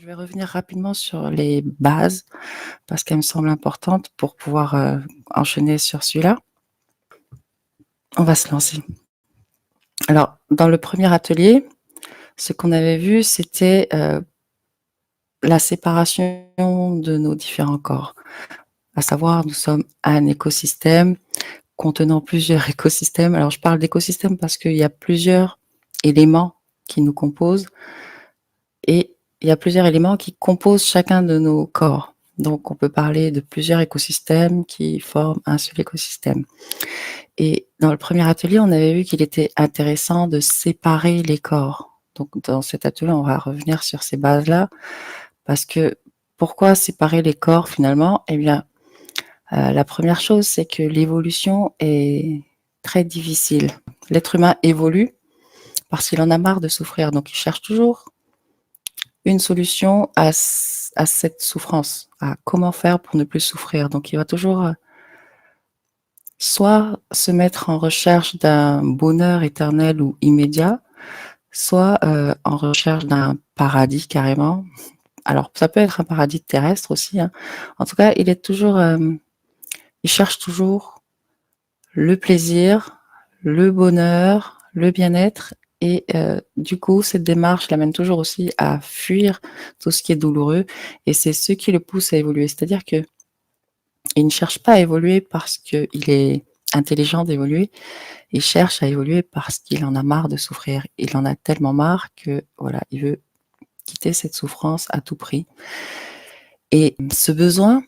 Je vais revenir rapidement sur les bases parce qu'elles me semblent importantes pour pouvoir enchaîner sur celui-là. On va se lancer. Alors, dans le premier atelier, ce qu'on avait vu, c'était la séparation de nos différents corps. À savoir, nous sommes un écosystème contenant plusieurs écosystèmes. Alors, je parle d'écosystème parce qu'il y a plusieurs éléments qui nous composent et il y a plusieurs éléments qui composent chacun de nos corps. Donc, on peut parler de plusieurs écosystèmes qui forment un seul écosystème. Et dans le premier atelier, on avait vu qu'il était intéressant de séparer les corps. Donc, dans cet atelier, on va revenir sur ces bases-là, parce que pourquoi séparer les corps finalement? Eh bien, la première chose, c'est que l'évolution est très difficile. L'être humain évolue parce qu'il en a marre de souffrir, donc il cherche toujours une solution à cette souffrance, à comment faire pour ne plus souffrir. Donc, il va toujours soit se mettre en recherche d'un bonheur éternel ou immédiat, soit en recherche d'un paradis carrément. Alors, ça peut être un paradis terrestre aussi, hein. En tout cas, il cherche toujours le plaisir, le bonheur, le bien-être. Et du coup, cette démarche l'amène toujours aussi à fuir tout ce qui est douloureux. Et c'est ce qui le pousse à évoluer. C'est-à-dire qu'il ne cherche pas à évoluer parce qu'il est intelligent d'évoluer. Il cherche à évoluer parce qu'il en a marre de souffrir. Il en a tellement marre que voilà, il veut quitter cette souffrance à tout prix. Et ce besoin,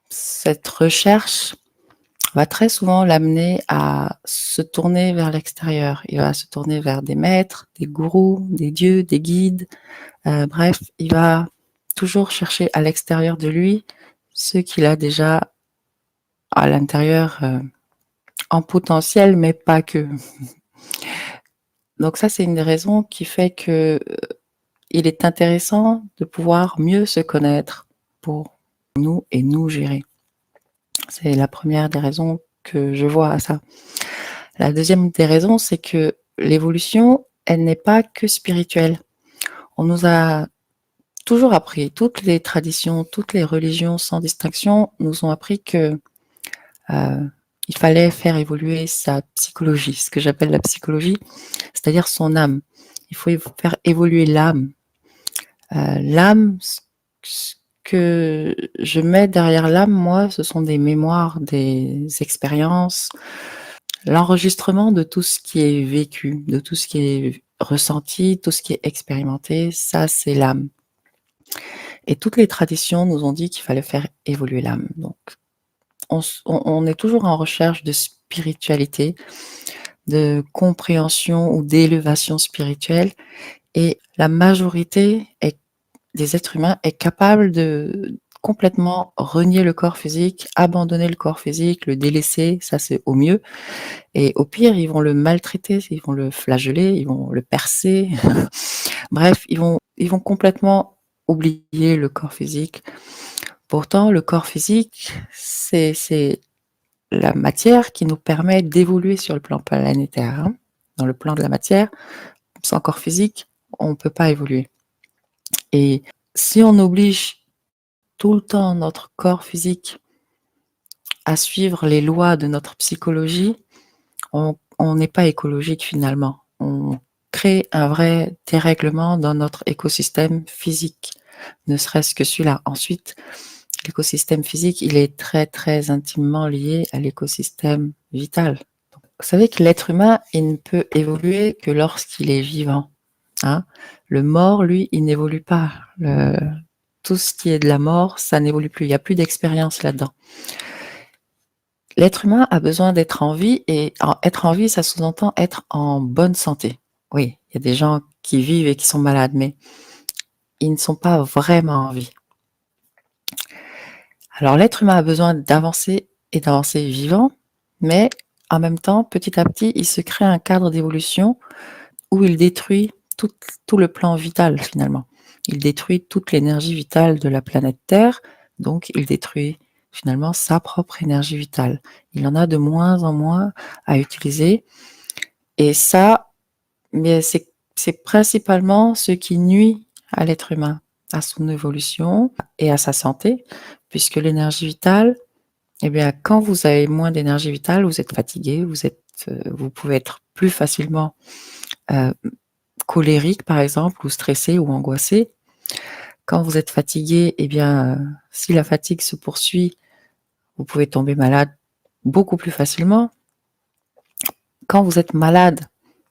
cette recherche va très souvent l'amener à se tourner vers l'extérieur. Il va se tourner vers des maîtres, des gourous, des dieux, des guides. Bref, il va toujours chercher à l'extérieur de lui ce qu'il a déjà à l'intérieur en potentiel, mais pas que. Donc ça, c'est une des raisons qui fait que il est intéressant de pouvoir mieux se connaître pour nous et nous gérer. C'est la première des raisons que je vois à ça. La deuxième des raisons, c'est que l'évolution, elle n'est pas que spirituelle. On nous a toujours appris, toutes les traditions, toutes les religions sans distinction nous ont appris que il fallait faire évoluer sa psychologie, ce que j'appelle la psychologie, c'est-à-dire son âme. Il faut faire évoluer l'âme. L'âme, ce que je mets derrière l'âme, moi, ce sont des mémoires, des expériences, l'enregistrement de tout ce qui est vécu, de tout ce qui est ressenti, tout ce qui est expérimenté, ça, c'est l'âme. Et toutes les traditions nous ont dit qu'il fallait faire évoluer l'âme. Donc, on est toujours en recherche de spiritualité, de compréhension ou d'élévation spirituelle, et la majorité des êtres humains est capable de complètement renier le corps physique, abandonner le corps physique, le délaisser, ça c'est au mieux. Et au pire, ils vont le maltraiter, ils vont le flageller, ils vont le percer. Bref, ils vont complètement oublier le corps physique. Pourtant, le corps physique, c'est la matière qui nous permet d'évoluer sur le plan planétaire, hein. Dans le plan de la matière, sans corps physique, on ne peut pas évoluer. Et si on oblige tout le temps notre corps physique à suivre les lois de notre psychologie, on n'est pas écologique finalement. On crée un vrai dérèglement dans notre écosystème physique, ne serait-ce que celui-là. Ensuite, l'écosystème physique, il est très, très intimement lié à l'écosystème vital. Vous savez que l'être humain, il ne peut évoluer que lorsqu'il est vivant, hein. Le mort, lui, il n'évolue pas. Tout ce qui est de la mort, ça n'évolue plus. Il n'y a plus d'expérience là-dedans. L'être humain a besoin d'être en vie, et être en vie, ça sous-entend être en bonne santé. Oui, il y a des gens qui vivent et qui sont malades, mais ils ne sont pas vraiment en vie. Alors l'être humain a besoin d'avancer et d'avancer vivant, mais en même temps, petit à petit, il se crée un cadre d'évolution où il détruit tout le plan vital finalement. Il détruit toute l'énergie vitale de la planète Terre, donc il détruit finalement sa propre énergie vitale. Il en a de moins en moins à utiliser, et ça, mais c'est principalement ce qui nuit à l'être humain. à son évolution et à sa santé, puisque l'énergie vitale, eh bien, quand vous avez moins d'énergie vitale, vous êtes fatigué, vous pouvez être plus facilement colérique, par exemple, ou stressé ou angoissé. Quand vous êtes fatigué, eh bien, si la fatigue se poursuit, vous pouvez tomber malade beaucoup plus facilement. Quand vous êtes malade,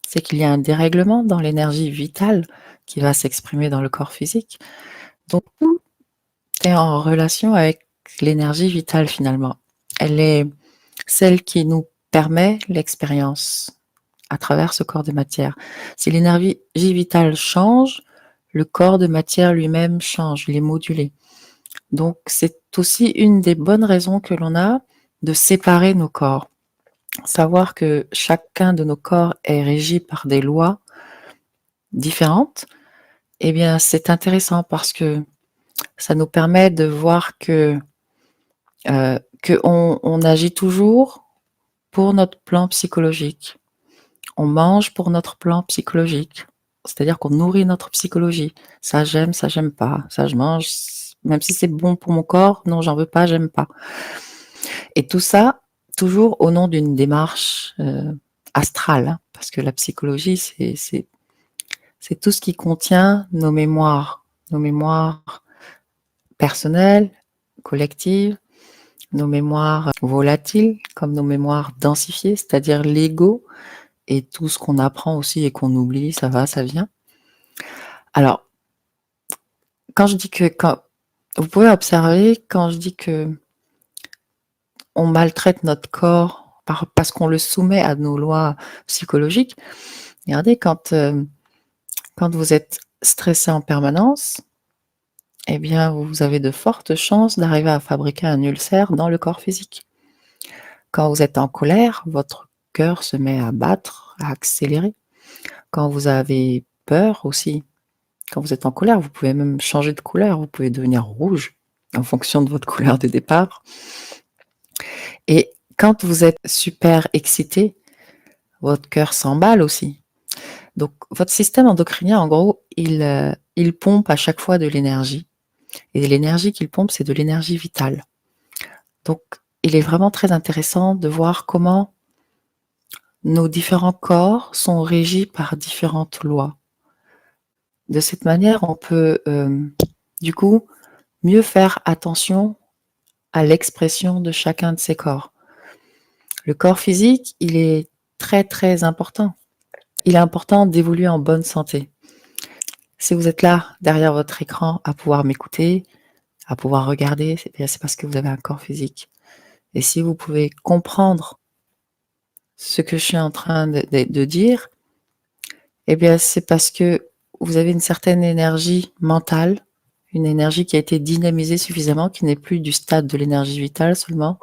c'est qu'il y a un dérèglement dans l'énergie vitale qui va s'exprimer dans le corps physique. Donc, tout est en relation avec l'énergie vitale finalement. Elle est celle qui nous permet l'expérience à travers ce corps de matière. Si l'énergie vitale change, le corps de matière lui-même change, il est modulé. Donc, c'est aussi une des bonnes raisons que l'on a de séparer nos corps. Savoir que chacun de nos corps est régi par des lois différentes, eh bien, c'est intéressant parce que ça nous permet de voir qu'on agit toujours pour notre plan psychologique. On mange pour notre plan psychologique. C'est-à-dire qu'on nourrit notre psychologie. Ça j'aime pas. Ça je mange, même si c'est bon pour mon corps, non, j'en veux pas, j'aime pas. Et tout ça, toujours au nom d'une démarche astrale, hein, parce que la psychologie, c'est tout ce qui contient nos mémoires personnelles, collectives, nos mémoires volatiles, comme nos mémoires densifiées, c'est-à-dire l'ego, et tout ce qu'on apprend aussi et qu'on oublie, ça va, ça vient. Alors, quand je dis vous pouvez observer, quand je dis que on maltraite notre corps parce qu'on le soumet à nos lois psychologiques, regardez, quand vous êtes stressé en permanence, eh bien, vous avez de fortes chances d'arriver à fabriquer un ulcère dans le corps physique. Quand vous êtes en colère, votre cœur se met à battre, à accélérer. Quand vous avez peur aussi, quand vous êtes en colère, vous pouvez même changer de couleur, vous pouvez devenir rouge en fonction de votre couleur de départ. Et quand vous êtes super excité, votre cœur s'emballe aussi. Donc votre système endocrinien, en gros, il pompe à chaque fois de l'énergie. Et l'énergie qu'il pompe, c'est de l'énergie vitale. Donc il est vraiment très intéressant de voir comment nos différents corps sont régis par différentes lois. De cette manière, on peut du coup mieux faire attention à l'expression de chacun de ces corps. Le corps physique, il est très très important. Il est important d'évoluer en bonne santé. Si vous êtes là, derrière votre écran, à pouvoir m'écouter, à pouvoir regarder, c'est parce que vous avez un corps physique. Et si vous pouvez comprendre ce que je suis en train de dire, eh bien, c'est parce que vous avez une certaine énergie mentale, une énergie qui a été dynamisée suffisamment, qui n'est plus du stade de l'énergie vitale seulement,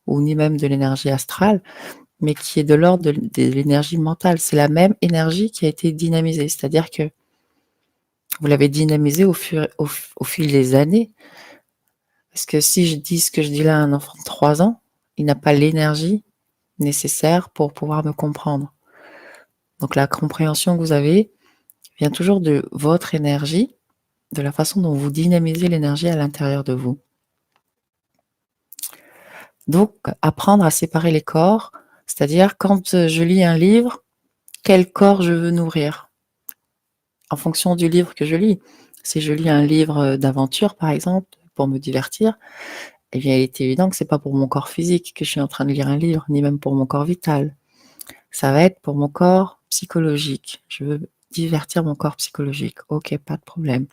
ou ni même de l'énergie astrale, mais qui est de l'ordre de l'énergie mentale. C'est la même énergie qui a été dynamisée, c'est-à-dire que vous l'avez dynamisée au fil des années. Parce que si je dis ce que je dis là à un enfant de 3 ans, il n'a pas l'énergie nécessaire pour pouvoir me comprendre. Donc la compréhension que vous avez vient toujours de votre énergie, de la façon dont vous dynamisez l'énergie à l'intérieur de vous. Donc apprendre à séparer les corps, c'est-à-dire quand je lis un livre, quel corps je veux nourrir en fonction du livre que je lis. Si je lis un livre d'aventure, par exemple, pour me divertir, eh bien, il est évident que c'est pas pour mon corps physique que je suis en train de lire un livre, ni même pour mon corps vital. Ça va être pour mon corps psychologique. Je veux divertir mon corps psychologique. Ok, pas de problème.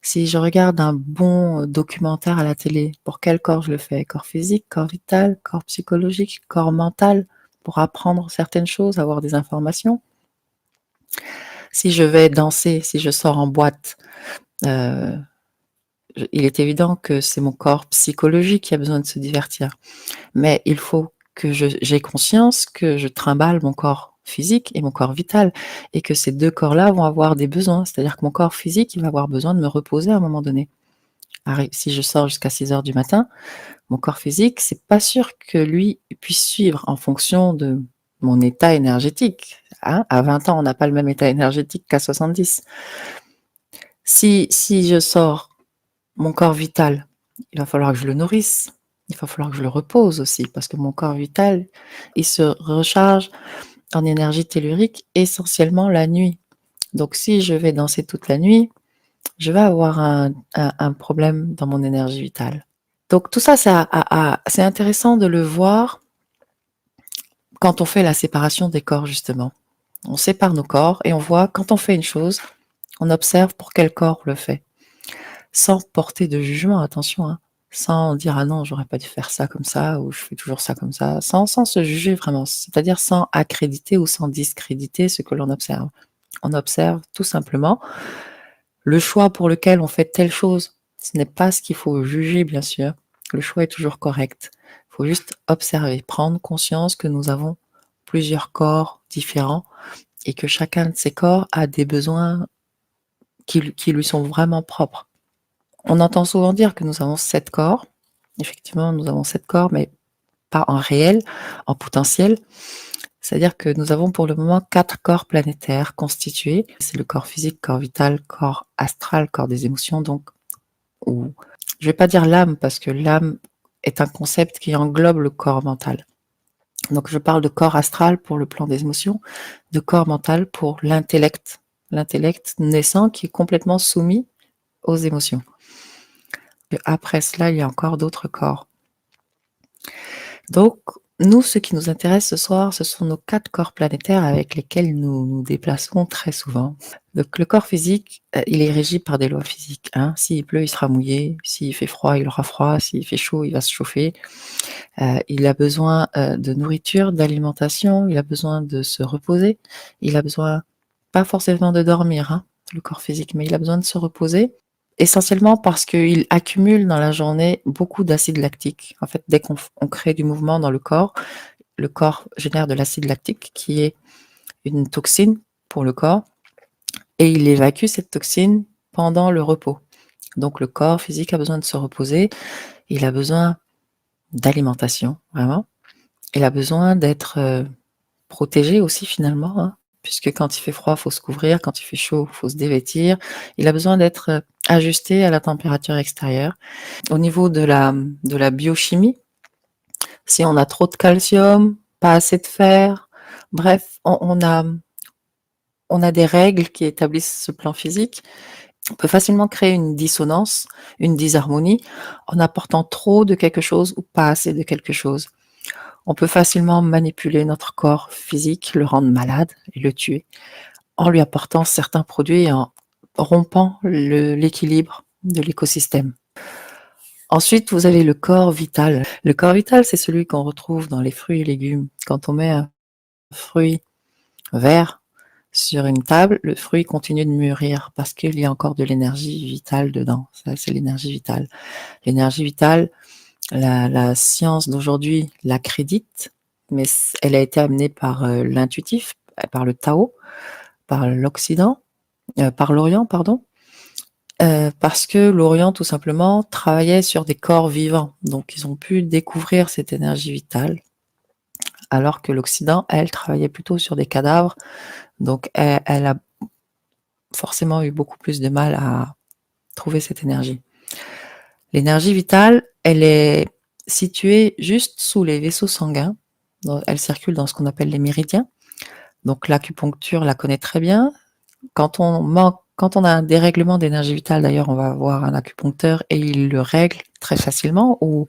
Si je regarde un bon documentaire à la télé, pour quel corps je le fais? Corps physique, corps vital, corps psychologique, corps mental, pour apprendre certaines choses, avoir des informations. Si je vais danser, si je sors en boîte, il est évident que c'est mon corps psychologique qui a besoin de se divertir. Mais il faut que j'ai conscience que je trimballe mon corps physique et mon corps vital, et que ces 2 corps-là vont avoir des besoins. C'est-à-dire que mon corps physique, il va avoir besoin de me reposer à un moment donné. Si je sors jusqu'à 6h du matin, mon corps physique, c'est pas sûr que lui puisse suivre en fonction de mon état énergétique, hein. À 20 ans, on n'a pas le même état énergétique qu'à 70. Si je sors mon corps vital, il va falloir que je le nourrisse. Il va falloir que je le repose aussi, parce que mon corps vital, il se recharge en énergie tellurique essentiellement la nuit. Donc si je vais danser toute la nuit, je vais avoir un problème dans mon énergie vitale. Donc tout ça, c'est intéressant de le voir quand on fait la séparation des corps, justement. On sépare nos corps et on voit quand on fait une chose, on observe pour quel corps on le fait. Sans porter de jugement, attention, hein. Sans dire ah non, j'aurais pas dû faire ça comme ça, ou je fais toujours ça comme ça, sans se juger vraiment, c'est-à-dire sans accréditer ou sans discréditer ce que l'on observe. On observe tout simplement le choix pour lequel on fait telle chose. Ce n'est pas ce qu'il faut juger, bien sûr. Le choix est toujours correct. Il faut juste observer, prendre conscience que nous avons plusieurs corps différents et que chacun de ces corps a des besoins qui lui sont vraiment propres. On entend souvent dire que nous avons 7 corps. Effectivement, nous avons 7 corps, mais pas en réel, en potentiel. C'est-à-dire que nous avons pour le moment 4 corps planétaires constitués. C'est le corps physique, corps vital, corps astral, corps des émotions, donc, ou je vais pas dire l'âme, parce que l'âme est un concept qui englobe le corps mental. Donc je parle de corps astral pour le plan des émotions, de corps mental pour l'intellect naissant qui est complètement soumis aux émotions. Après cela, il y a encore d'autres corps. Donc, nous, ce qui nous intéresse ce soir, ce sont nos 4 corps planétaires avec lesquels nous nous déplaçons très souvent. Donc le corps physique, il est régi par des lois physiques, hein. S'il pleut, il sera mouillé, s'il fait froid, il aura froid, s'il fait chaud, il va se chauffer. Il a besoin, de nourriture, d'alimentation, il a besoin de se reposer, il a besoin pas forcément de dormir, hein, le corps physique, mais il a besoin de se reposer. Essentiellement parce qu'il accumule dans la journée beaucoup d'acide lactique. En fait, dès qu'on crée du mouvement dans le corps génère de l'acide lactique qui est une toxine pour le corps et il évacue cette toxine pendant le repos. Donc le corps physique a besoin de se reposer, il a besoin d'alimentation, vraiment. Il a besoin d'être protégé aussi finalement, hein, puisque quand il fait froid, il faut se couvrir, quand il fait chaud, il faut se dévêtir. Il a besoin d'être ajusté à la température extérieure. Au niveau de la biochimie, si on a trop de calcium, pas assez de fer, bref, on a des règles qui établissent ce plan physique. On peut facilement créer une dissonance, une disharmonie, en apportant trop de quelque chose ou pas assez de quelque chose. On peut facilement manipuler notre corps physique, le rendre malade et le tuer, en lui apportant certains produits et en rompant l'équilibre de l'écosystème. Ensuite, vous avez le corps vital. Le corps vital, c'est celui qu'on retrouve dans les fruits et légumes. Quand on met un fruit vert sur une table, le fruit continue de mûrir parce qu'il y a encore de l'énergie vitale dedans. Ça, c'est l'énergie vitale. L'énergie vitale, la science d'aujourd'hui l'accrédite, mais elle a été amenée par l'intuitif, par le Tao, par l'Occident, par l'Orient, pardon, parce que l'Orient, tout simplement, travaillait sur des corps vivants. Donc, ils ont pu découvrir cette énergie vitale, alors que l'Occident, elle, travaillait plutôt sur des cadavres. Donc, elle a forcément eu beaucoup plus de mal à trouver cette énergie. L'énergie vitale, elle est située juste sous les vaisseaux sanguins. Elle circule dans ce qu'on appelle les méridiens. Donc, l'acupuncture la connaît très bien. Quand on a un dérèglement d'énergie vitale, d'ailleurs, on va voir un acupuncteur et il le règle très facilement, ou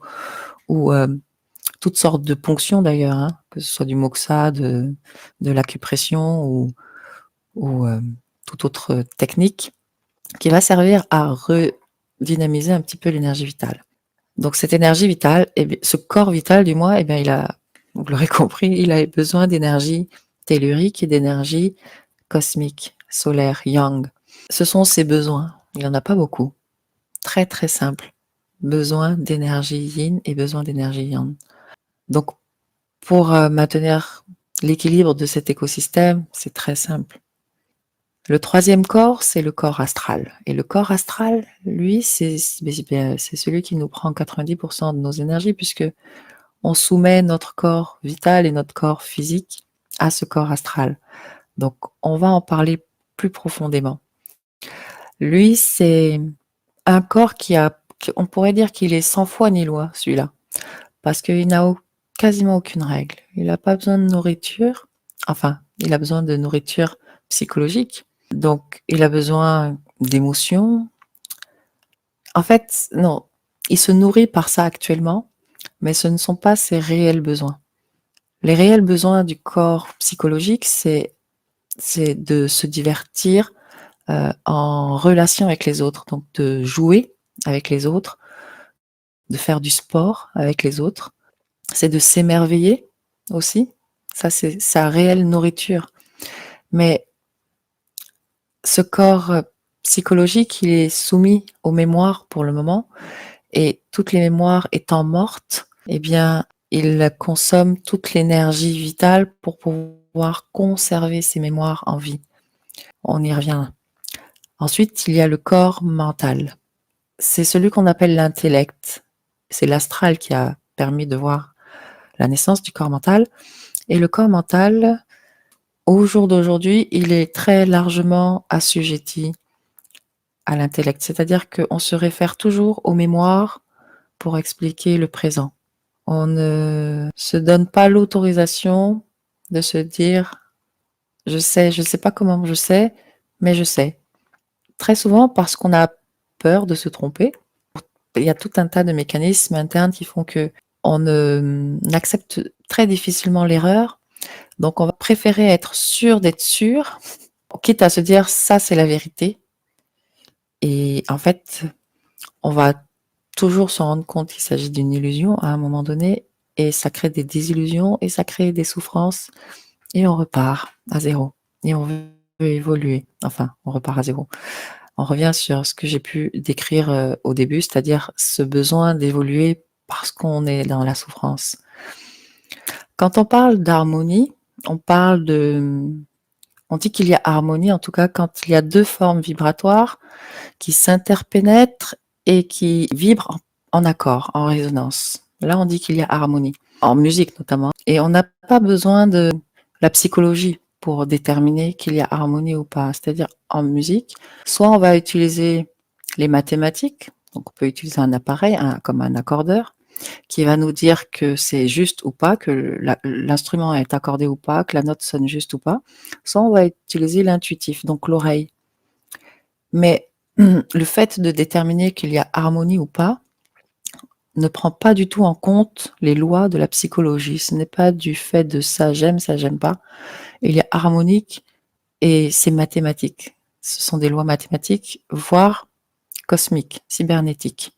toutes sortes de ponctions d'ailleurs, hein, que ce soit du moxa, de l'acupression ou toute autre technique qui va servir à redynamiser un petit peu l'énergie vitale. Donc cette énergie vitale, ce corps vital du moins, il a, vous l'aurez compris, il a besoin d'énergie tellurique et d'énergie cosmique, solaire, yang. Ce sont ses besoins. Il n'en a pas beaucoup. Très très simple. Besoin d'énergie yin et besoin d'énergie yang. Donc pour maintenir l'équilibre de cet écosystème, c'est très simple. Le troisième corps, c'est le corps astral. Et le corps astral, lui, c'est celui qui nous prend 90% de nos énergies, puisque on soumet notre corps vital et notre corps physique à ce corps astral. Donc, on va en parler plus profondément. Lui, c'est un corps on pourrait dire qu'il est sans foi ni loi, celui-là, parce qu'il n'a quasiment aucune règle. Il n'a pas besoin de nourriture, enfin, il a besoin de nourriture psychologique, donc il a besoin d'émotions. En fait, non, il se nourrit par ça actuellement, mais ce ne sont pas ses réels besoins. Les réels besoins du corps psychologique, c'est de se divertir en relation avec les autres, donc de jouer avec les autres, de faire du sport avec les autres. C'est de s'émerveiller aussi. Ça, c'est sa réelle nourriture. Mais ce corps psychologique, il est soumis aux mémoires pour le moment. Et toutes les mémoires étant mortes, eh bien, il consomme toute l'énergie vitale pour pouvoir conserver ces mémoires en vie. On y revient. Ensuite, il y a le corps mental. C'est celui qu'on appelle l'intellect. C'est l'astral qui a permis de voir la naissance du corps mental. Et le corps mental, au jour d'aujourd'hui, il est très largement assujetti à l'intellect. C'est-à-dire qu'on se réfère toujours aux mémoires pour expliquer le présent. On ne se donne pas l'autorisation de se dire je sais pas comment je sais, mais je sais. Très souvent parce qu'on a peur de se tromper. Il y a tout un tas de mécanismes internes qui font que on accepte très difficilement l'erreur. Donc on va préférer être sûr d'être sûr, quitte à se dire ça c'est la vérité. Et en fait, on va toujours se rendre compte qu'il s'agit d'une illusion à un moment donné, et ça crée des désillusions et ça crée des souffrances, et on repart à zéro. Et on veut évoluer. Enfin, on repart à zéro. On revient sur ce que j'ai pu décrire au début, c'est-à-dire ce besoin d'évoluer parce qu'on est dans la souffrance. Quand on parle d'harmonie, on dit qu'il y a harmonie, en tout cas quand il y a deux formes vibratoires qui s'interpénètrent et qui vibrent en accord, en résonance. Là, on dit qu'il y a harmonie, en musique notamment. Et on n'a pas besoin de la psychologie pour déterminer qu'il y a harmonie ou pas. C'est-à-dire, en musique, soit on va utiliser les mathématiques, donc on peut utiliser un appareil comme un accordeur, qui va nous dire que c'est juste ou pas, que l'instrument est accordé ou pas, que la note sonne juste ou pas. Soit on va utiliser l'intuitif, donc l'oreille. Mais le fait de déterminer qu'il y a harmonie ou pas ne prend pas du tout en compte les lois de la psychologie. Ce n'est pas du fait de ça j'aime pas. Il y a harmonique et c'est mathématique. Ce sont des lois mathématiques, voire cosmiques, cybernétiques.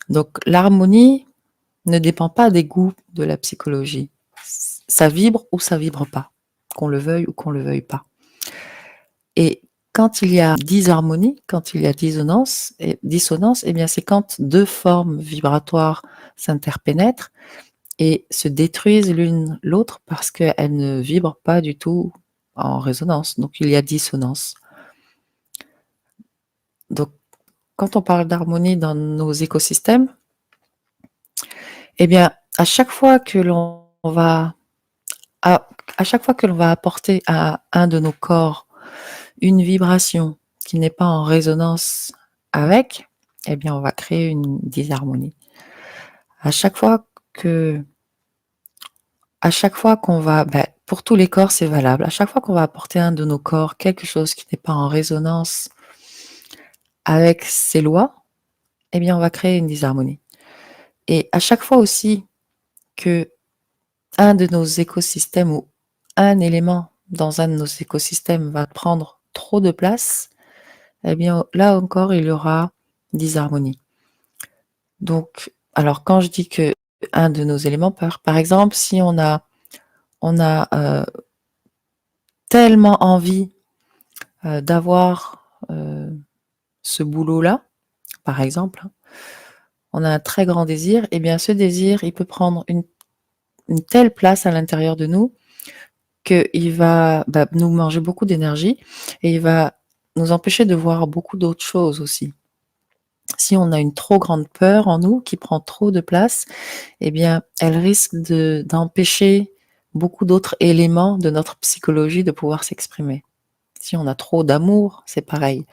Donc l'harmonie ne dépend pas des goûts de la psychologie. Ça vibre ou ça vibre pas, qu'on le veuille ou qu'on le veuille pas. Et quand il y a disharmonie, quand il y a dissonance, eh bien c'est quand deux formes vibratoires s'interpénètrent et se détruisent l'une l'autre parce qu'elles ne vibrent pas du tout en résonance. Donc il y a dissonance. Donc quand on parle d'harmonie dans nos écosystèmes, eh bien à chaque fois que l'on va apporter à un de nos corps une vibration qui n'est pas en résonance avec, eh bien, on va créer une disharmonie. À chaque fois qu'on va, pour tous les corps, c'est valable. À chaque fois qu'on va apporter à un de nos corps quelque chose qui n'est pas en résonance avec ces lois, eh bien, on va créer une disharmonie. Et à chaque fois aussi que un de nos écosystèmes ou un élément dans un de nos écosystèmes va prendre trop de place, eh bien, là encore, il y aura disharmonie. Donc, alors quand je dis que un de nos éléments, par exemple, si on a tellement envie d'avoir ce boulot-là, par exemple, hein, on a un très grand désir, et bien ce désir, il peut prendre une telle place à l'intérieur de nous qu'il va nous manger beaucoup d'énergie et il va nous empêcher de voir beaucoup d'autres choses aussi. Si on a une trop grande peur en nous qui prend trop de place, eh bien, elle risque d'empêcher beaucoup d'autres éléments de notre psychologie de pouvoir s'exprimer. Si on a trop d'amour, c'est pareil.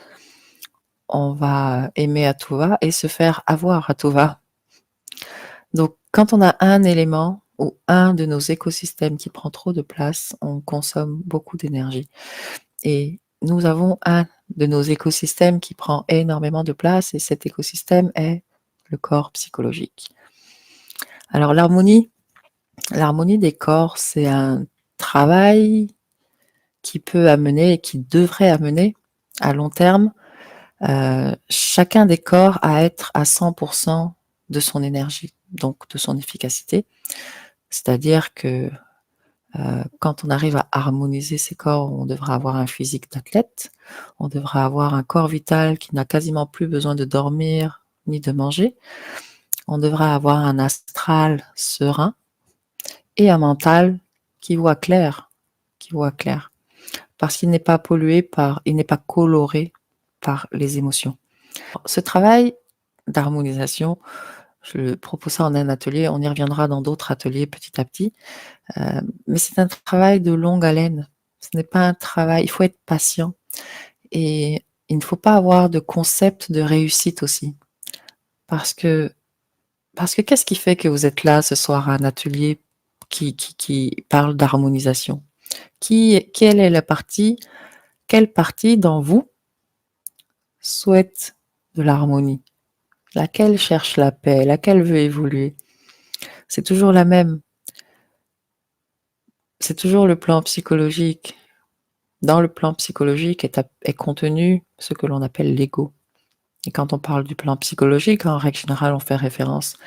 on va aimer à tout va et se faire avoir à tout va. Donc, quand on a un élément ou un de nos écosystèmes qui prend trop de place, on consomme beaucoup d'énergie. Et nous avons un de nos écosystèmes qui prend énormément de place et cet écosystème est le corps psychologique. Alors l'harmonie des corps, c'est un travail qui peut amener et qui devrait amener à long terme chacun des corps à être à 100% de son énergie, donc de son efficacité. C'est-à-dire que quand on arrive à harmoniser ces corps, on devra avoir un physique d'athlète, on devra avoir un corps vital qui n'a quasiment plus besoin de dormir ni de manger, on devra avoir un astral serein et un mental qui voit clair, parce qu'il n'est pas pollué il n'est pas coloré par les émotions. Ce travail d'harmonisation, je propose ça en un atelier, on y reviendra dans d'autres ateliers petit à petit, mais c'est un travail de longue haleine. Ce n'est pas un travail, il faut être patient et il ne faut pas avoir de concept de réussite aussi. Parce que qu'est-ce qui fait que vous êtes là ce soir à un atelier qui parle d'harmonisation? Quelle est quelle partie dans vous souhaite de l'harmonie? Laquelle cherche la paix? Laquelle veut évoluer? C'est toujours la même. C'est toujours le plan psychologique. Dans le plan psychologique est contenu ce que l'on appelle l'ego. Et quand on parle du plan psychologique, en règle générale, on fait référence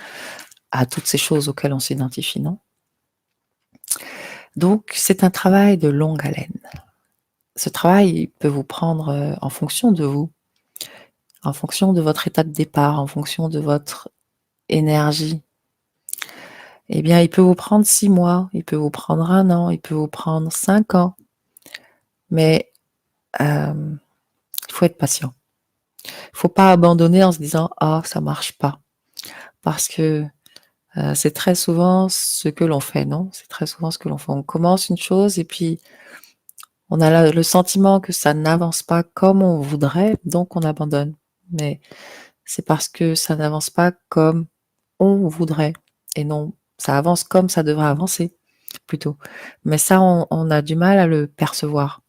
à toutes ces choses auxquelles on s'identifie, non? Donc, c'est un travail de longue haleine. Ce travail peut vous prendre en fonction de vous, en fonction de votre état de départ, en fonction de votre énergie. Eh bien, il peut vous prendre 6 mois, il peut vous prendre 1 an, il peut vous prendre 5 ans. Mais il faut être patient. Il ne faut pas abandonner en se disant « Ah, ça ne marche pas ». Parce que c'est très souvent ce que l'on fait, non? C'est très souvent ce que l'on fait. On commence une chose et puis on a le sentiment que ça n'avance pas comme on voudrait, donc on abandonne. Mais c'est parce que ça n'avance pas comme on voudrait et non, ça avance comme ça devrait avancer, plutôt. Mais ça, on a du mal à le percevoir.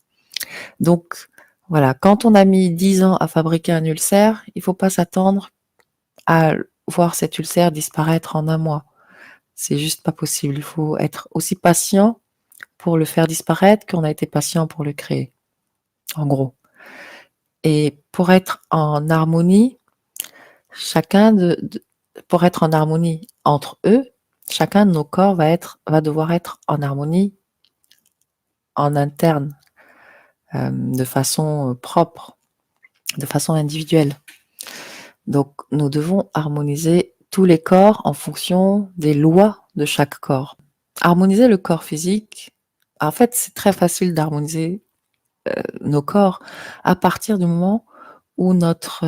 Donc voilà, quand on a mis 10 ans à fabriquer un ulcère, il ne faut pas s'attendre à voir cet ulcère disparaître en 1 mois. C'est juste pas possible. Il faut être aussi patient pour le faire disparaître qu'on a été patient pour le créer, en gros. Et pour être en harmonie, pour être en harmonie entre eux, chacun de nos corps va devoir être en harmonie en interne, de façon propre, de façon individuelle. Donc, nous devons harmoniser tous les corps en fonction des lois de chaque corps. Harmoniser le corps physique, en fait, c'est très facile d'harmoniser nos corps à partir du moment où notre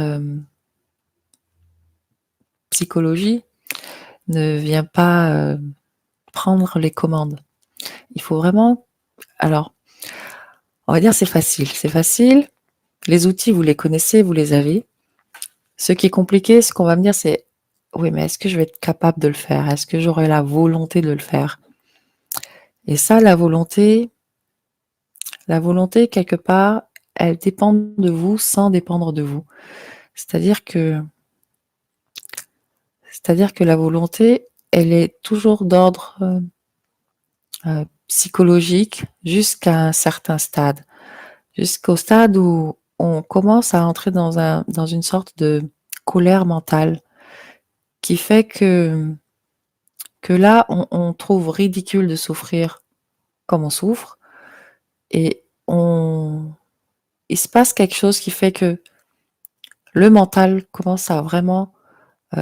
psychologie ne vient pas prendre les commandes. Il faut vraiment... Alors, on va dire c'est facile. C'est facile. Les outils, vous les connaissez, vous les avez. Ce qui est compliqué, ce qu'on va me dire, c'est oui, mais est-ce que je vais être capable de le faire? Est-ce que j'aurai la volonté de le faire? Et ça, la volonté, quelque part, elle dépend de vous sans dépendre de vous. C'est-à-dire que la volonté, elle est toujours d'ordre psychologique jusqu'à un certain stade. Jusqu'au stade où on commence à entrer dans une sorte de colère mentale qui fait que là, on trouve ridicule de souffrir comme on souffre et il se passe quelque chose qui fait que le mental commence à vraiment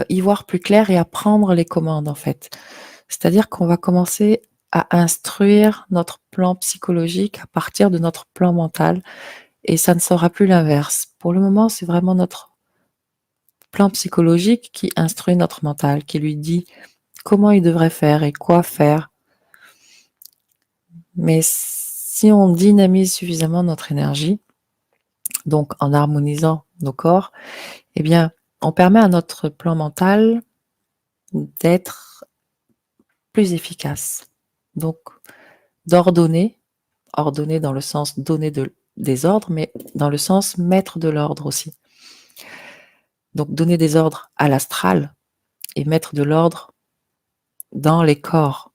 y voir plus clair et à prendre les commandes, en fait. C'est-à-dire qu'on va commencer à instruire notre plan psychologique à partir de notre plan mental et ça ne sera plus l'inverse. Pour le moment, c'est vraiment notre plan psychologique qui instruit notre mental, qui lui dit comment il devrait faire et quoi faire. Mais si on dynamise suffisamment notre énergie, Donc en harmonisant nos corps, eh bien, on permet à notre plan mental d'être plus efficace. Donc d'ordonner, ordonner dans le sens donner des ordres, mais dans le sens mettre de l'ordre aussi. Donc donner des ordres à l'astral et mettre de l'ordre dans les corps.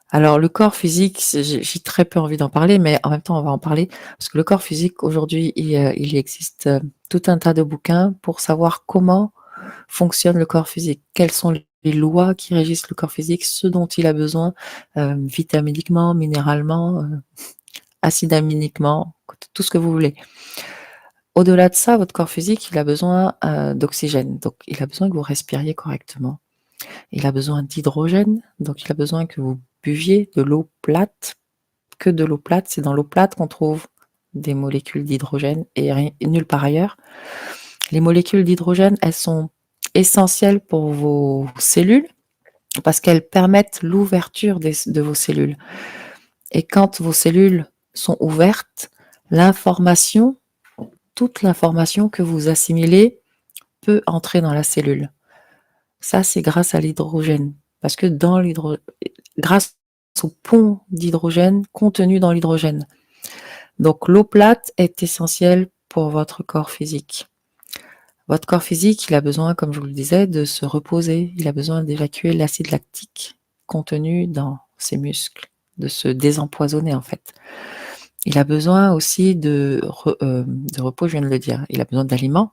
Alors le corps physique, j'ai très peu envie d'en parler, mais en même temps on va en parler, parce que le corps physique aujourd'hui, il existe tout un tas de bouquins pour savoir comment fonctionne le corps physique, quelles sont les lois qui régissent le corps physique, ce dont il a besoin, vitaminiquement, minéralement, acidaminiquement, tout ce que vous voulez. Au-delà de ça, votre corps physique, il a besoin d'oxygène, donc il a besoin que vous respiriez correctement. Il a besoin d'hydrogène, donc il a besoin que vous buviez de l'eau plate, que de l'eau plate. C'est dans l'eau plate qu'on trouve des molécules d'hydrogène et nulle part ailleurs. Les molécules d'hydrogène, elles sont essentielles pour vos cellules parce qu'elles permettent l'ouverture de vos cellules. Et quand vos cellules sont ouvertes, l'information, toute l'information que vous assimilez peut entrer dans la cellule. Ça, c'est grâce à l'hydrogène. Parce que grâce au pont d'hydrogène contenu dans l'hydrogène. Donc l'eau plate est essentielle pour votre corps physique. Votre corps physique, il a besoin, comme je vous le disais, de se reposer. Il a besoin d'évacuer l'acide lactique contenu dans ses muscles, de se désempoisonner en fait. Il a besoin aussi de repos, je viens de le dire. Il a besoin d'aliments.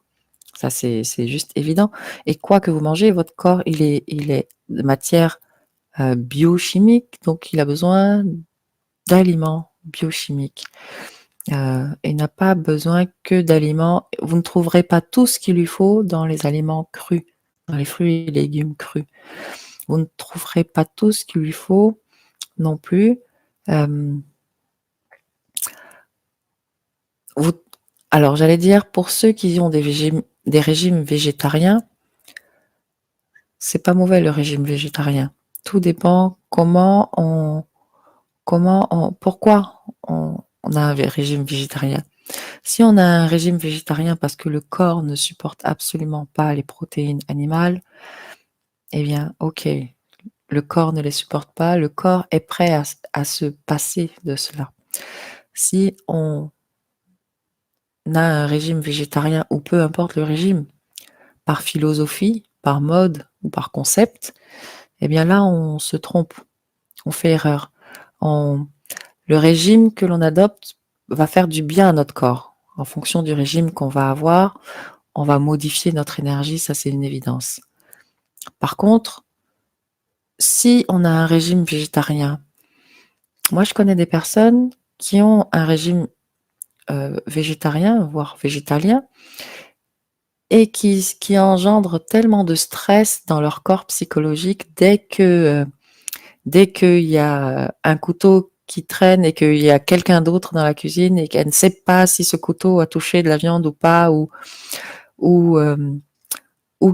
Ça, c'est juste évident. Et quoi que vous mangez, votre corps, il est de matière biochimique, donc il a besoin d'aliments biochimiques. Il n'a pas besoin que d'aliments. Vous ne trouverez pas tout ce qu'il lui faut dans les aliments crus, dans les fruits et légumes crus. Vous ne trouverez pas tout ce qu'il lui faut non plus. Alors, j'allais dire, pour ceux qui ont des régimes végétariens, c'est pas mauvais le régime végétarien. Tout dépend pourquoi on a un régime végétarien. Si on a un régime végétarien parce que le corps ne supporte absolument pas les protéines animales, eh bien, ok, le corps ne les supporte pas, le corps est prêt à se passer de cela. Si on a un régime végétarien, ou peu importe le régime, par philosophie, par mode ou par concept, eh bien là, on se trompe, on fait erreur. Le régime que l'on adopte va faire du bien à notre corps. En fonction du régime qu'on va avoir, on va modifier notre énergie, ça c'est une évidence. Par contre, si on a un régime végétarien, moi je connais des personnes qui ont un régime végétarien, voire végétalien, et qui engendrent tellement de stress dans leur corps psychologique dès qu'il y a un couteau qui traîne et qu'il y a quelqu'un d'autre dans la cuisine et qu'elle ne sait pas si ce couteau a touché de la viande ou pas, ou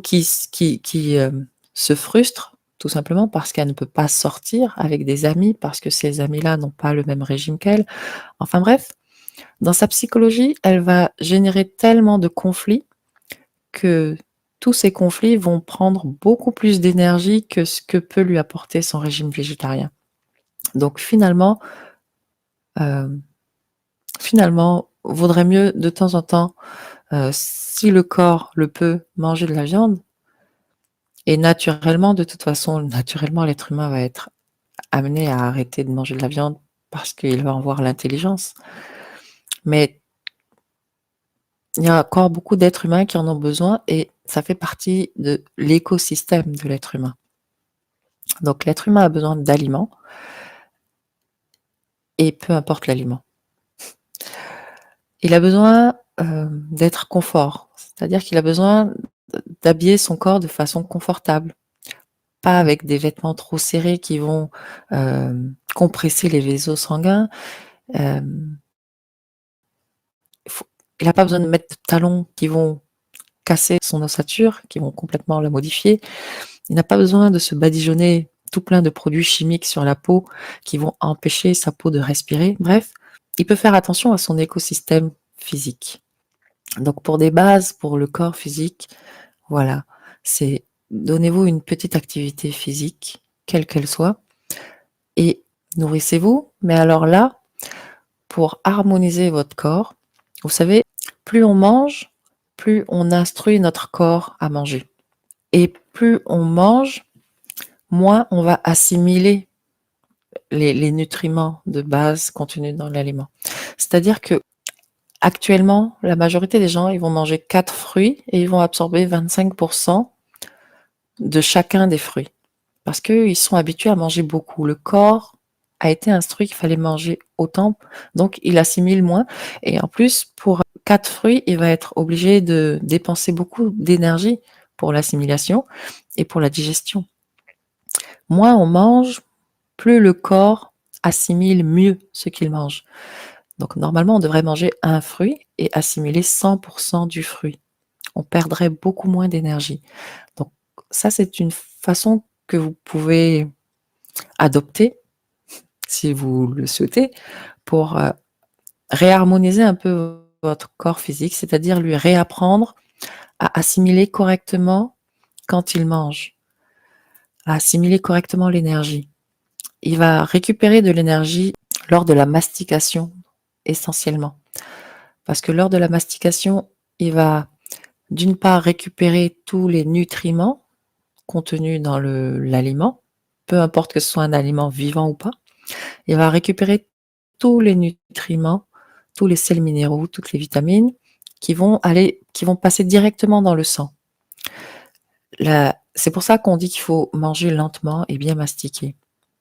qui se frustre tout simplement parce qu'elle ne peut pas sortir avec des amis, parce que ces amis-là n'ont pas le même régime qu'elle. Enfin bref, dans sa psychologie, elle va générer tellement de conflits que tous ces conflits vont prendre beaucoup plus d'énergie que ce que peut lui apporter son régime végétarien. Donc finalement, vaudrait mieux de temps en temps, si le corps le peut, manger de la viande. Et naturellement, de toute façon, naturellement, l'être humain va être amené à arrêter de manger de la viande parce qu'il va en voir l'intelligence. Mais il y a encore beaucoup d'êtres humains qui en ont besoin et ça fait partie de l'écosystème de l'être humain. Donc l'être humain a besoin d'aliments et peu importe l'aliment. Il a besoin d'être confort, c'est-à-dire qu'il a besoin d'habiller son corps de façon confortable, pas avec des vêtements trop serrés qui vont compresser les vaisseaux sanguins. Il n'a pas besoin de mettre de talons qui vont casser son ossature, qui vont complètement la modifier. Il n'a pas besoin de se badigeonner tout plein de produits chimiques sur la peau qui vont empêcher sa peau de respirer. Bref, il peut faire attention à son écosystème physique. Donc pour des bases, pour le corps physique, voilà, c'est donnez-vous une petite activité physique, quelle qu'elle soit, et nourrissez-vous. Mais alors là, pour harmoniser votre corps, vous savez, plus on mange, plus on instruit notre corps à manger. Et plus on mange, moins on va assimiler les nutriments de base contenus dans l'aliment. C'est-à-dire que actuellement, la majorité des gens, ils vont manger 4 fruits et ils vont absorber 25% de chacun des fruits. Parce qu'ils sont habitués à manger beaucoup. Le corps a été instruit qu'il fallait manger autant, donc il assimile moins. Et en plus, pour 4 fruits, il va être obligé de dépenser beaucoup d'énergie pour l'assimilation et pour la digestion. Moins on mange, plus le corps assimile mieux ce qu'il mange. Donc normalement, on devrait manger un fruit et assimiler 100% du fruit. On perdrait beaucoup moins d'énergie. Donc ça, c'est une façon que vous pouvez adopter, si vous le souhaitez, pour réharmoniser un peu votre corps physique, c'est-à-dire lui réapprendre à assimiler correctement quand il mange, à assimiler correctement l'énergie. Il va récupérer de l'énergie lors de la mastication, essentiellement. Parce que lors de la mastication, il va d'une part récupérer tous les nutriments contenus dans l'aliment, peu importe que ce soit un aliment vivant ou pas. Il va récupérer tous les nutriments, tous les sels minéraux, toutes les vitamines qui vont passer directement dans le sang. C'est pour ça qu'on dit qu'il faut manger lentement et bien mastiquer.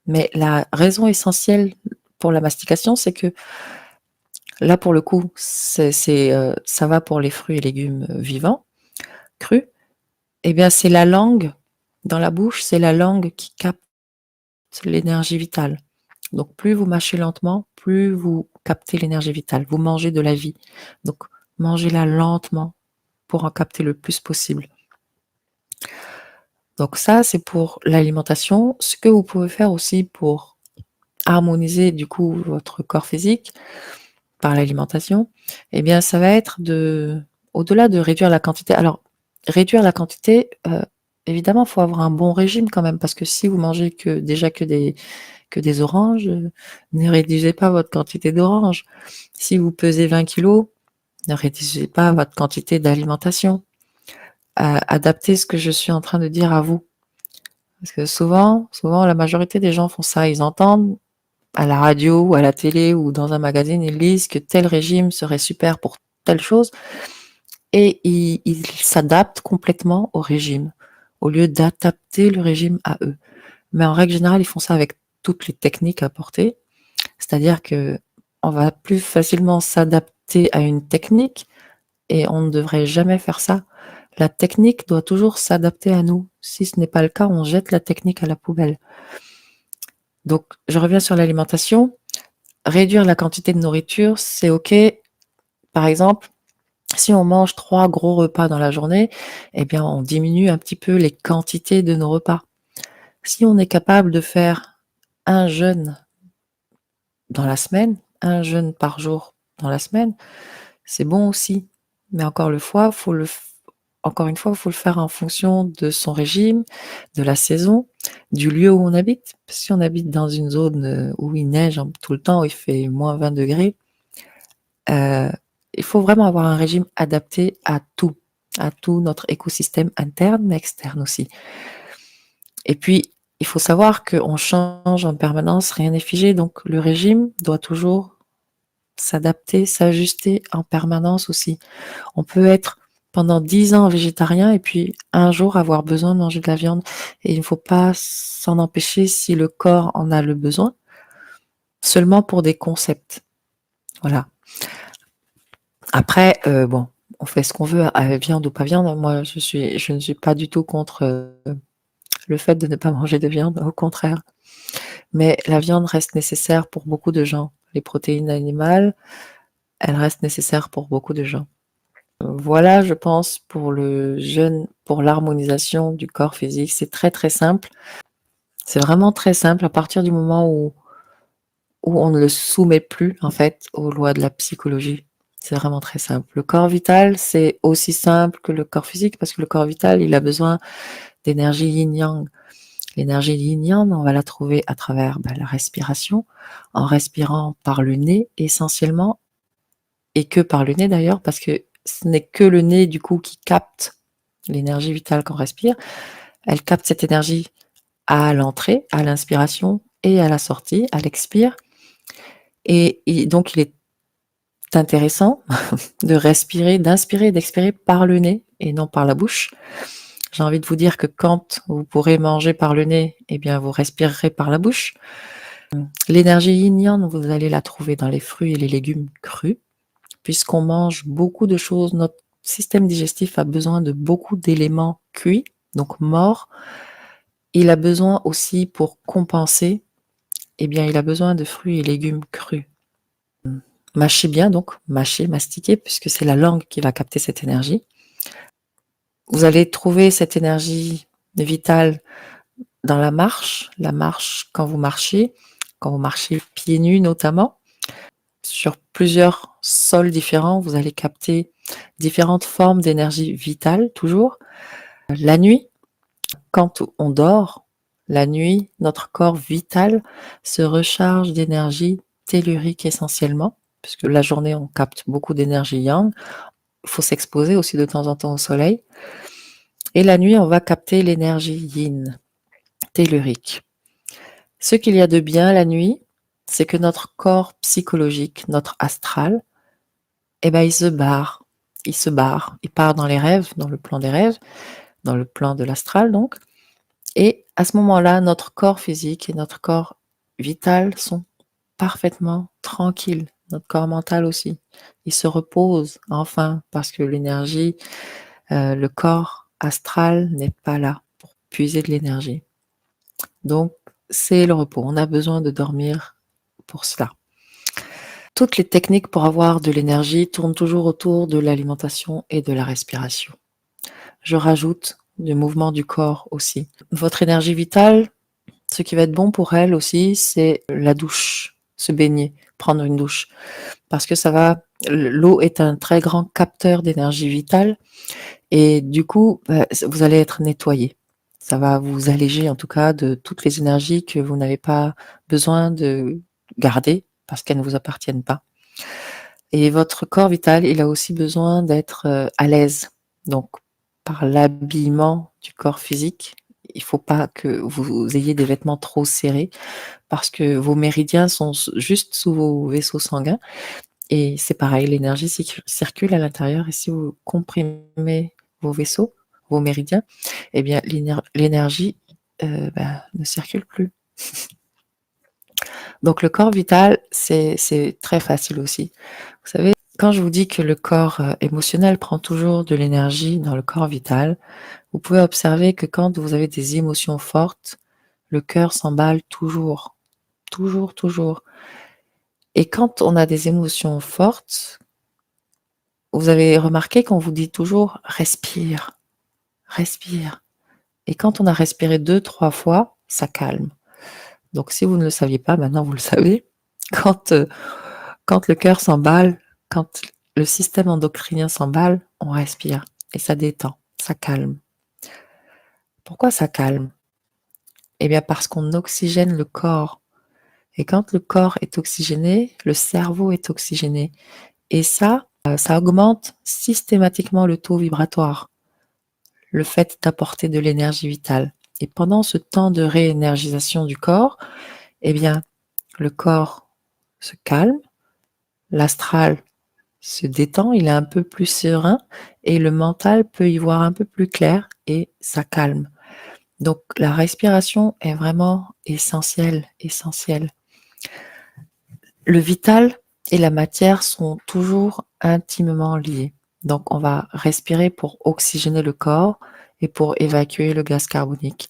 Mais la raison essentielle pour la mastication, c'est que là, pour le coup, ça va pour les fruits et légumes vivants, crus. Eh bien, c'est la langue dans la bouche, c'est la langue qui capte l'énergie vitale. Donc, plus vous mâchez lentement, plus vous captez l'énergie vitale. Vous mangez de la vie. Donc, mangez-la lentement pour en capter le plus possible. Donc ça, c'est pour l'alimentation. Ce que vous pouvez faire aussi pour harmoniser du coup votre corps physique par l'alimentation, eh bien, ça va être au-delà de réduire la quantité. Alors, réduire la quantité, évidemment, il faut avoir un bon régime quand même, parce que si vous mangez déjà que des oranges, ne réduisez pas votre quantité d'oranges. Si vous pesez 20 kilos, ne réduisez pas votre quantité d'alimentation. Adaptez ce que je suis en train de dire à vous. Parce que souvent, la majorité des gens font ça. Ils entendent à la radio ou à la télé ou dans un magazine, ils lisent que tel régime serait super pour telle chose et ils s'adaptent complètement au régime au lieu d'adapter le régime à eux. Mais en règle générale, ils font ça avec toutes les techniques apportées. C'est-à-dire que on va plus facilement s'adapter à une technique et on ne devrait jamais faire ça. La technique doit toujours s'adapter à nous. Si ce n'est pas le cas, on jette la technique à la poubelle. Donc, je reviens sur l'alimentation. Réduire la quantité de nourriture, c'est OK. Par exemple, si on mange 3 gros repas dans la journée, eh bien, on diminue un petit peu les quantités de nos repas. Si on est capable de faire un jeûne dans la semaine, un jeûne par jour dans la semaine, c'est bon aussi. Mais encore une fois, il faut le faire en fonction de son régime, de la saison, du lieu où on habite. Si on habite dans une zone où il neige tout le temps, où il fait moins 20 degrés, il faut vraiment avoir un régime adapté à tout notre écosystème interne, mais externe aussi. Et puis, il faut savoir qu'on change en permanence, rien n'est figé, donc le régime doit toujours s'adapter, s'ajuster en permanence aussi. On peut être pendant 10 ans végétarien et puis un jour avoir besoin de manger de la viande. Et il ne faut pas s'en empêcher si le corps en a le besoin, seulement pour des concepts. Voilà. Après, bon, on fait ce qu'on veut, viande ou pas viande. Moi, je ne suis pas du tout contre le fait de ne pas manger de viande, au contraire. Mais la viande reste nécessaire pour beaucoup de gens. Les protéines animales, elles restent nécessaires pour beaucoup de gens. Voilà, je pense, pour le jeûne, pour l'harmonisation du corps physique. C'est très, très simple. C'est vraiment très simple à partir du moment où on ne le soumet plus, en fait, aux lois de la psychologie. C'est vraiment très simple. Le corps vital, c'est aussi simple que le corps physique parce que le corps vital, il a besoin d'énergie yin-yang. L'énergie yin-yang, on va la trouver à travers la respiration, en respirant par le nez essentiellement, et que par le nez d'ailleurs, parce que ce n'est que le nez du coup qui capte l'énergie vitale qu'on respire. Elle capte cette énergie à l'entrée, à l'inspiration et à la sortie, à l'expire. Et donc il est intéressant de respirer, d'inspirer et d'expirer par le nez et non par la bouche. J'ai envie de vous dire que quand vous pourrez manger par le nez, eh bien vous respirerez par la bouche. L'énergie yin-yang, vous allez la trouver dans les fruits et les légumes crus, puisqu'on mange beaucoup de choses. Notre système digestif a besoin de beaucoup d'éléments cuits, donc morts. Il a besoin aussi pour compenser, eh bien il a besoin de fruits et légumes crus. Mâchez bien donc, mâchez, mastiquez, puisque c'est la langue qui va capter cette énergie. Vous allez trouver cette énergie vitale dans la marche quand vous marchez pieds nus notamment, sur plusieurs sols différents, vous allez capter différentes formes d'énergie vitale toujours. La nuit, quand on dort, la nuit, notre corps vital se recharge d'énergie tellurique essentiellement, puisque la journée, on capte beaucoup d'énergie yang. Il faut s'exposer aussi de temps en temps au soleil. Et la nuit, on va capter l'énergie yin, tellurique. Ce qu'il y a de bien la nuit, c'est que notre corps psychologique, notre astral, eh ben, il se barre. Il part dans les rêves, dans le plan des rêves, dans le plan de l'astral donc. Et à ce moment-là, notre corps physique et notre corps vital sont parfaitement tranquilles. Notre corps mental aussi. Il se repose enfin parce que l'énergie, le corps astral n'est pas là pour puiser de l'énergie. Donc, c'est le repos. On a besoin de dormir pour cela. Toutes les techniques pour avoir de l'énergie tournent toujours autour de l'alimentation et de la respiration. Je rajoute du mouvement du corps aussi. Votre énergie vitale, ce qui va être bon pour elle aussi, c'est la douche, se baigner, prendre une douche. Parce que l'eau est un très grand capteur d'énergie vitale et du coup, vous allez être nettoyé. Ça va vous alléger en tout cas de toutes les énergies que vous n'avez pas besoin de garder parce qu'elles ne vous appartiennent pas. Et votre corps vital, il a aussi besoin d'être à l'aise. Donc, par l'habillement du corps physique, il ne faut pas que vous ayez des vêtements trop serrés parce que vos méridiens sont juste sous vos vaisseaux sanguins. Et c'est pareil, l'énergie circule à l'intérieur et si vous comprimez vos vaisseaux, vos méridiens, eh bien l'énergie ne circule plus. Donc le corps vital, c'est très facile aussi. Vous savez, quand je vous dis que le corps émotionnel prend toujours de l'énergie dans le corps vital, vous pouvez observer que quand vous avez des émotions fortes, le cœur s'emballe toujours, toujours, toujours. Et quand on a des émotions fortes, vous avez remarqué qu'on vous dit toujours respire, respire. Et quand on a respiré 2-3 fois, ça calme. Donc si vous ne le saviez pas, maintenant vous le savez. Quand, euh, quand le cœur s'emballe, quand le système endocrinien s'emballe, on respire et ça détend, ça calme. Pourquoi ça calme? Eh bien parce qu'on oxygène le corps. Et quand le corps est oxygéné, le cerveau est oxygéné. Et ça augmente systématiquement le taux vibratoire, le fait d'apporter de l'énergie vitale. Et pendant ce temps de réénergisation du corps, eh bien, le corps se calme, l'astral se détend, il est un peu plus serein et le mental peut y voir un peu plus clair et ça calme. Donc la respiration est vraiment essentielle, essentielle. Le vital et la matière sont toujours intimement liés. Donc on va respirer pour oxygéner le corps et pour évacuer le gaz carbonique.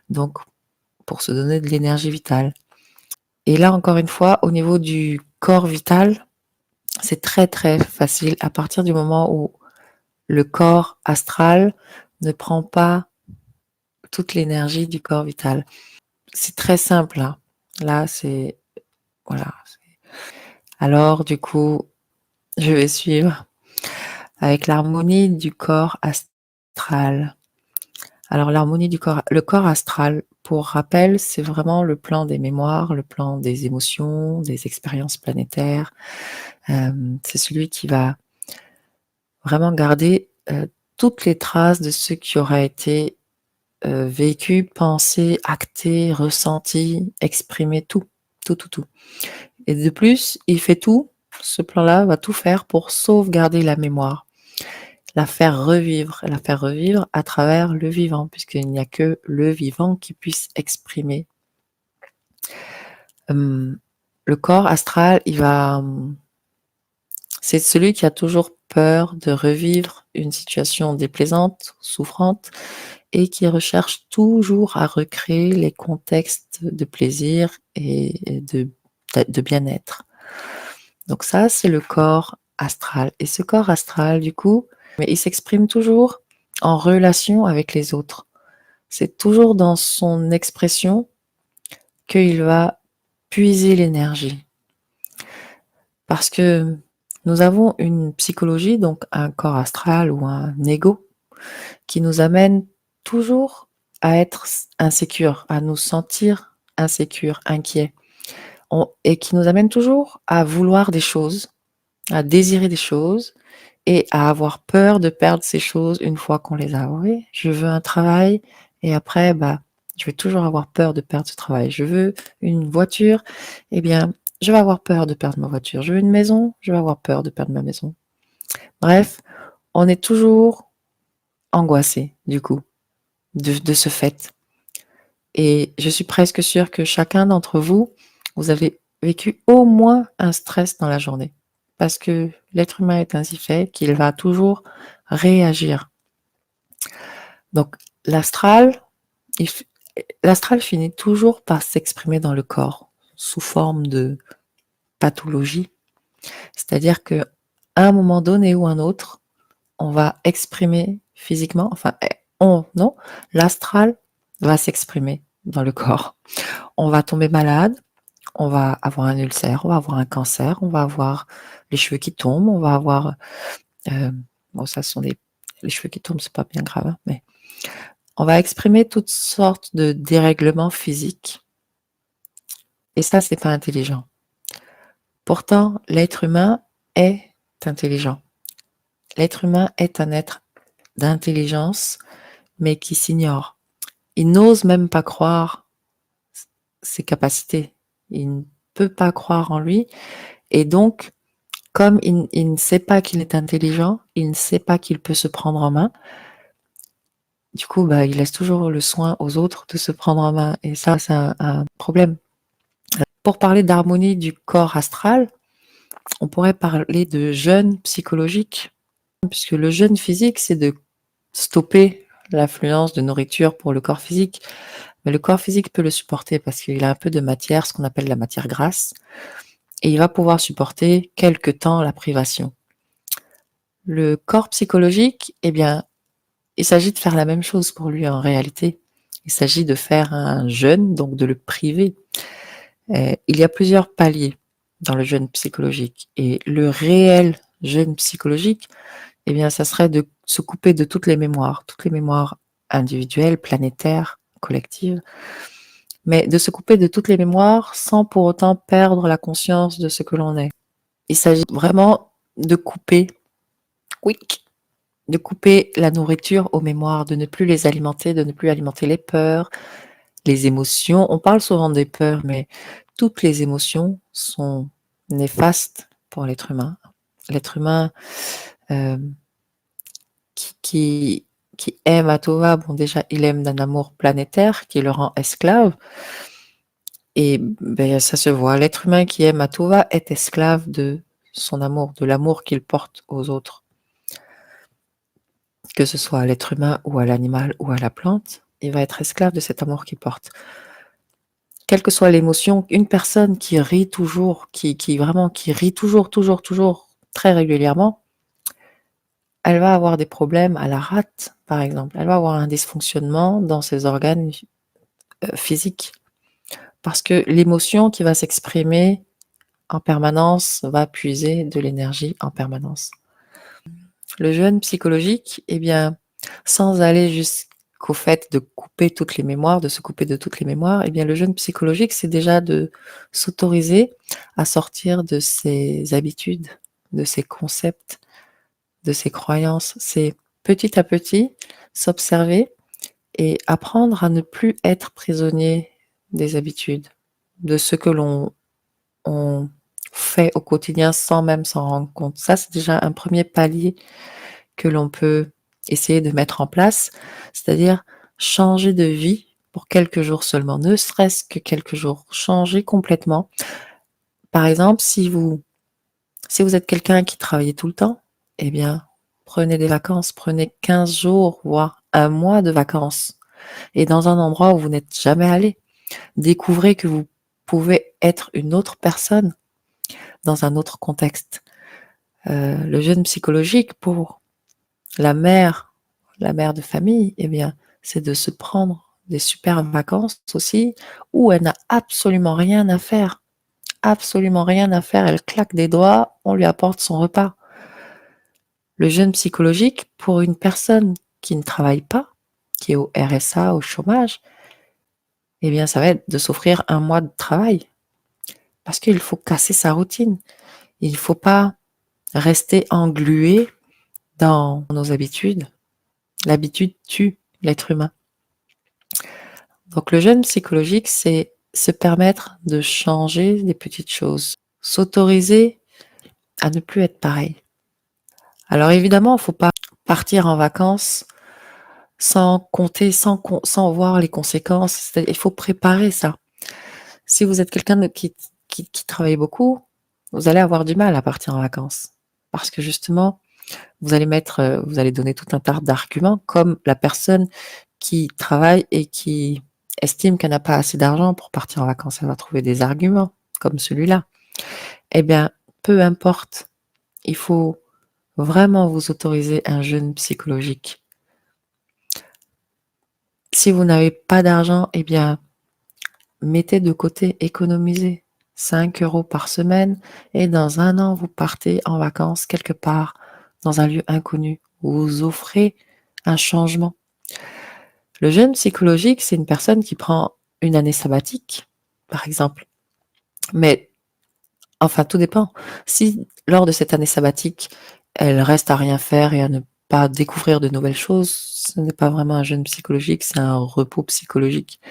Donc pour se donner de l'énergie vitale. Et là encore une fois, au niveau du corps vital, c'est très très facile à partir du moment où le corps astral ne prend pas toute l'énergie du corps vital. C'est très simple là. Là, c'est voilà. Alors du coup, Je vais suivre avec l'harmonie du corps astral. Alors l'harmonie du corps, le corps astral, pour rappel, c'est vraiment le plan des mémoires, le plan des émotions, des expériences planétaires. C'est celui qui va vraiment garder toutes les traces de ce qui aura été vécu, pensé, acté, ressenti, exprimé, tout, tout, tout, tout. Et de plus, il fait tout, ce plan-là va tout faire pour sauvegarder la mémoire, la faire revivre à travers le vivant, puisqu'il n'y a que le vivant qui puisse exprimer. Le corps astral, c'est celui qui a toujours peur de revivre une situation déplaisante, souffrante, et qui recherche toujours à recréer les contextes de plaisir et de bien-être. Donc ça, c'est le corps astral. Et ce corps astral, du coup, mais il s'exprime toujours en relation avec les autres. C'est toujours dans son expression qu'il va puiser l'énergie. Parce que nous avons une psychologie, donc un corps astral ou un ego, qui nous amène toujours à être insécure, à nous sentir insécures, inquiets, et qui nous amène toujours à vouloir des choses, à désirer des choses et à avoir peur de perdre ces choses une fois qu'on les a. Oui, je veux un travail et après, je vais toujours avoir peur de perdre ce travail. Je veux une voiture, eh bien, je vais avoir peur de perdre ma voiture. Je veux une maison, je vais avoir peur de perdre ma maison. Bref, on est toujours angoissé, du coup, de ce fait. Et je suis presque sûre que chacun d'entre vous, vous avez vécu au moins un stress dans la journée. Parce que l'être humain est ainsi fait qu'il va toujours réagir. Donc l'astral, l'astral finit toujours par s'exprimer dans le corps sous forme de pathologie. C'est-à-dire que à un moment donné ou un autre, on va exprimer physiquement, non, l'astral va s'exprimer dans le corps. On va tomber malade, on va avoir un ulcère, on va avoir un cancer, on va avoir les cheveux qui tombent, on va avoir, bon ça ce sont les cheveux qui tombent, c'est pas bien grave, hein, mais on va exprimer toutes sortes de dérèglements physiques et ça, c'est pas intelligent. Pourtant, l'être humain est intelligent. L'être humain est un être d'intelligence, mais qui s'ignore. Il n'ose même pas croire ses capacités. Il ne peut pas croire en lui et donc comme il ne sait pas qu'il est intelligent, il ne sait pas qu'il peut se prendre en main, du coup, il laisse toujours le soin aux autres de se prendre en main et ça, c'est un problème. Pour parler d'harmonie du corps astral, on pourrait parler de jeûne psychologique, puisque le jeûne physique, c'est de stopper l'affluence de nourriture pour le corps physique, mais le corps physique peut le supporter parce qu'il a un peu de matière, ce qu'on appelle la matière grasse, et il va pouvoir supporter quelque temps la privation. Le corps psychologique, eh bien, il s'agit de faire la même chose pour lui en réalité. Il s'agit de faire un jeûne, donc de le priver. Il y a plusieurs paliers dans le jeûne psychologique et le réel jeûne psychologique, eh bien, ça serait de se couper de toutes les mémoires individuelles, planétaires, collectives, mais de se couper de toutes les mémoires sans pour autant perdre la conscience de ce que l'on est. Il s'agit vraiment de couper, quick, de couper la nourriture aux mémoires, de ne plus les alimenter, de ne plus alimenter les peurs, les émotions. On parle souvent des peurs, mais toutes les émotions sont néfastes pour l'être humain. L'être humain qui aime à Tova, bon déjà il aime d'un amour planétaire qui le rend esclave. Et ça se voit. L'être humain qui aime à Tova est esclave de son amour, de l'amour qu'il porte aux autres. Que ce soit à l'être humain ou à l'animal ou à la plante, il va être esclave de cet amour qu'il porte. Quelle que soit l'émotion, une personne qui rit toujours, qui rit toujours, très régulièrement, elle va avoir des problèmes à la rate, par exemple. Elle va avoir un dysfonctionnement dans ses organes physiques. Parce que l'émotion qui va s'exprimer en permanence va puiser de l'énergie en permanence. Le jeûne psychologique, eh bien, sans aller jusqu'au fait de couper toutes les mémoires, de se couper de toutes les mémoires, eh bien, le jeûne psychologique, c'est déjà de s'autoriser à sortir de ses habitudes, de ses concepts, de ses croyances. C'est petit à petit s'observer et apprendre à ne plus être prisonnier des habitudes, de ce que on fait au quotidien sans même s'en rendre compte. Ça, c'est déjà un premier palier que l'on peut essayer de mettre en place, c'est-à-dire changer de vie pour quelques jours seulement, ne serait-ce que quelques jours, changer complètement. Par exemple, si vous êtes quelqu'un qui travaille tout le temps, eh bien, prenez des vacances, prenez 15 jours, voire un mois de vacances, et dans un endroit où vous n'êtes jamais allé. Découvrez que vous pouvez être une autre personne dans un autre contexte. Le jeûne psychologique pour la mère de famille, eh bien, c'est de se prendre des super vacances aussi, où elle n'a absolument rien à faire. Absolument rien à faire. Elle claque des doigts, on lui apporte son repas. Le jeûne psychologique, pour une personne qui ne travaille pas, qui est au RSA, au chômage, eh bien, ça va être de s'offrir un mois de travail. Parce qu'il faut casser sa routine. Il ne faut pas rester englué dans nos habitudes. L'habitude tue l'être humain. Donc le jeûne psychologique, c'est se permettre de changer des petites choses, s'autoriser à ne plus être pareil. Alors évidemment, il ne faut pas partir en vacances sans compter, sans voir les conséquences. Il faut préparer ça. Si vous êtes quelqu'un qui travaille beaucoup, vous allez avoir du mal à partir en vacances. Parce que justement, vous allez donner tout un tas d'arguments, comme la personne qui travaille et qui estime qu'elle n'a pas assez d'argent pour partir en vacances. Elle va trouver des arguments comme celui-là. Eh bien, peu importe. Il faut vraiment vous autoriser un jeûne psychologique. Si vous n'avez pas d'argent, eh bien, mettez de côté, économisez 5 € par semaine et dans un an, vous partez en vacances quelque part dans un lieu inconnu. Vous offrez un changement. Le jeûne psychologique, c'est une personne qui prend une année sabbatique, par exemple. Mais, enfin, tout dépend. Si, lors de cette année sabbatique, elle reste à rien faire et à ne pas découvrir de nouvelles choses, ce n'est pas vraiment un jeûne psychologique, c'est un repos psychologique.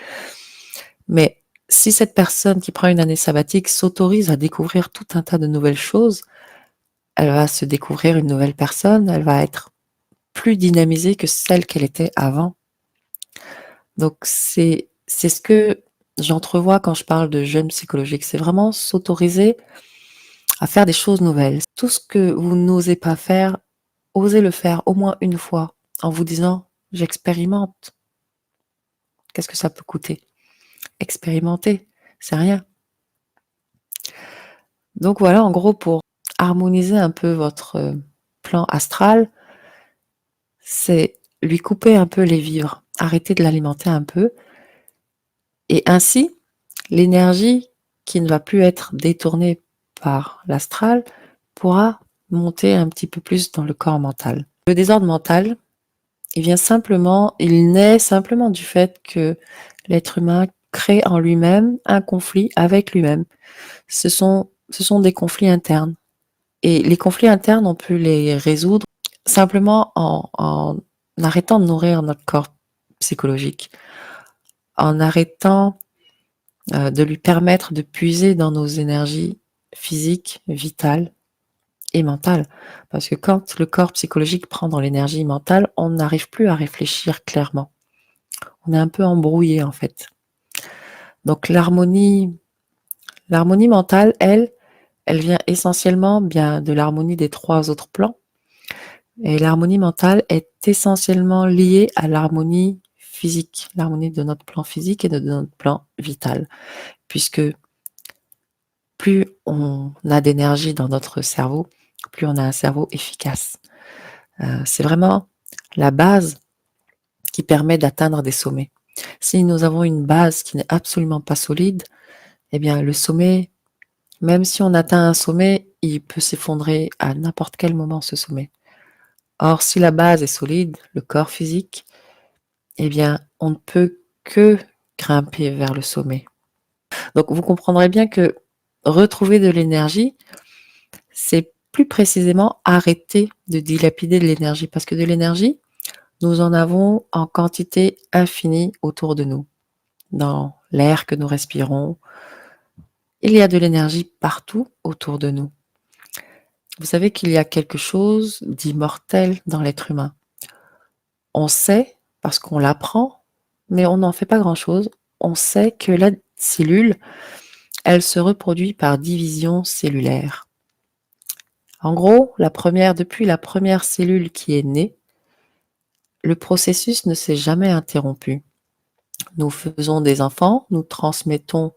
Mais si cette personne qui prend une année sabbatique s'autorise à découvrir tout un tas de nouvelles choses, elle va se découvrir une nouvelle personne, elle va être plus dynamisée que celle qu'elle était avant. Donc c'est ce que j'entrevois quand je parle de jeûne psychologique. C'est vraiment s'autoriser à faire des choses nouvelles. Tout ce que vous n'osez pas faire, osez le faire au moins une fois en vous disant: «J'expérimente. Qu'est-ce que ça peut coûter?» Expérimenter, c'est rien. Donc voilà, en gros, pour harmoniser un peu votre plan astral, c'est lui couper un peu les vivres, arrêter de l'alimenter un peu et ainsi, l'énergie qui ne va plus être détournée par l'astral pourra monter un petit peu plus dans le corps mental. Le désordre mental, il naît simplement du fait que l'être humain crée en lui-même un conflit avec lui-même. Ce sont des conflits internes. Et les conflits internes, on peut les résoudre simplement en arrêtant de nourrir notre corps psychologique, en arrêtant de lui permettre de puiser dans nos énergies physiques, vitales et mentales. Parce que quand le corps psychologique prend dans l'énergie mentale, on n'arrive plus à réfléchir clairement. On est un peu embrouillé en fait. Donc l'harmonie mentale, elle vient essentiellement bien de l'harmonie des 3 autres plans. Et l'harmonie mentale est essentiellement liée à l'harmonie physique, l'harmonie de notre plan physique et de notre plan vital. Puisque plus on a d'énergie dans notre cerveau, plus on a un cerveau efficace. C'est vraiment la base qui permet d'atteindre des sommets. Si nous avons une base qui n'est absolument pas solide, eh bien le sommet Même si on atteint un sommet, il peut s'effondrer à n'importe quel moment, ce sommet. Or, si la base est solide, le corps physique, eh bien, on ne peut que grimper vers le sommet. Donc, vous comprendrez bien que retrouver de l'énergie, c'est plus précisément arrêter de dilapider de l'énergie. Parce que de l'énergie, nous en avons en quantité infinie autour de nous. Dans l'air que nous respirons, il y a de l'énergie partout autour de nous. Vous savez qu'il y a quelque chose d'immortel dans l'être humain. On sait, parce qu'on l'apprend, mais on n'en fait pas grand-chose. On sait que la cellule, elle se reproduit par division cellulaire. En gros, depuis la première cellule qui est née, le processus ne s'est jamais interrompu. Nous faisons des enfants, nous transmettons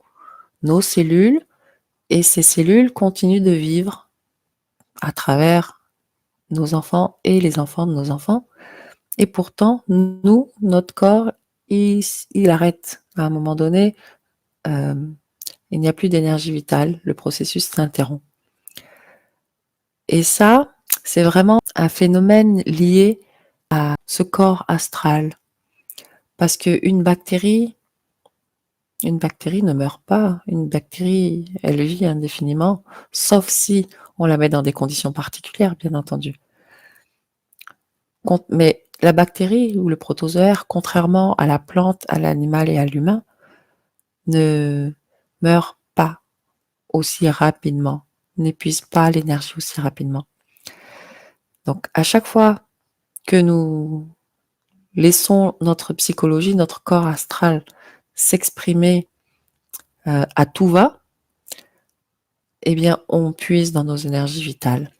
nos cellules, et ces cellules continuent de vivre à travers nos enfants et les enfants de nos enfants. Et pourtant, nous, notre corps, il arrête. À un moment donné, il n'y a plus d'énergie vitale, le processus s'interrompt. Et ça, c'est vraiment un phénomène lié à ce corps astral. Parce qu'une bactérie ne meurt pas. Une bactérie, elle vit indéfiniment, sauf si on la met dans des conditions particulières, bien entendu. Mais la bactérie ou le protozoaire, contrairement à la plante, à l'animal et à l'humain, ne meurt pas aussi rapidement, n'épuise pas l'énergie aussi rapidement. Donc, à chaque fois que nous laissons notre psychologie, notre corps astral s'exprimer à tout va, eh bien, on puise dans nos énergies vitales.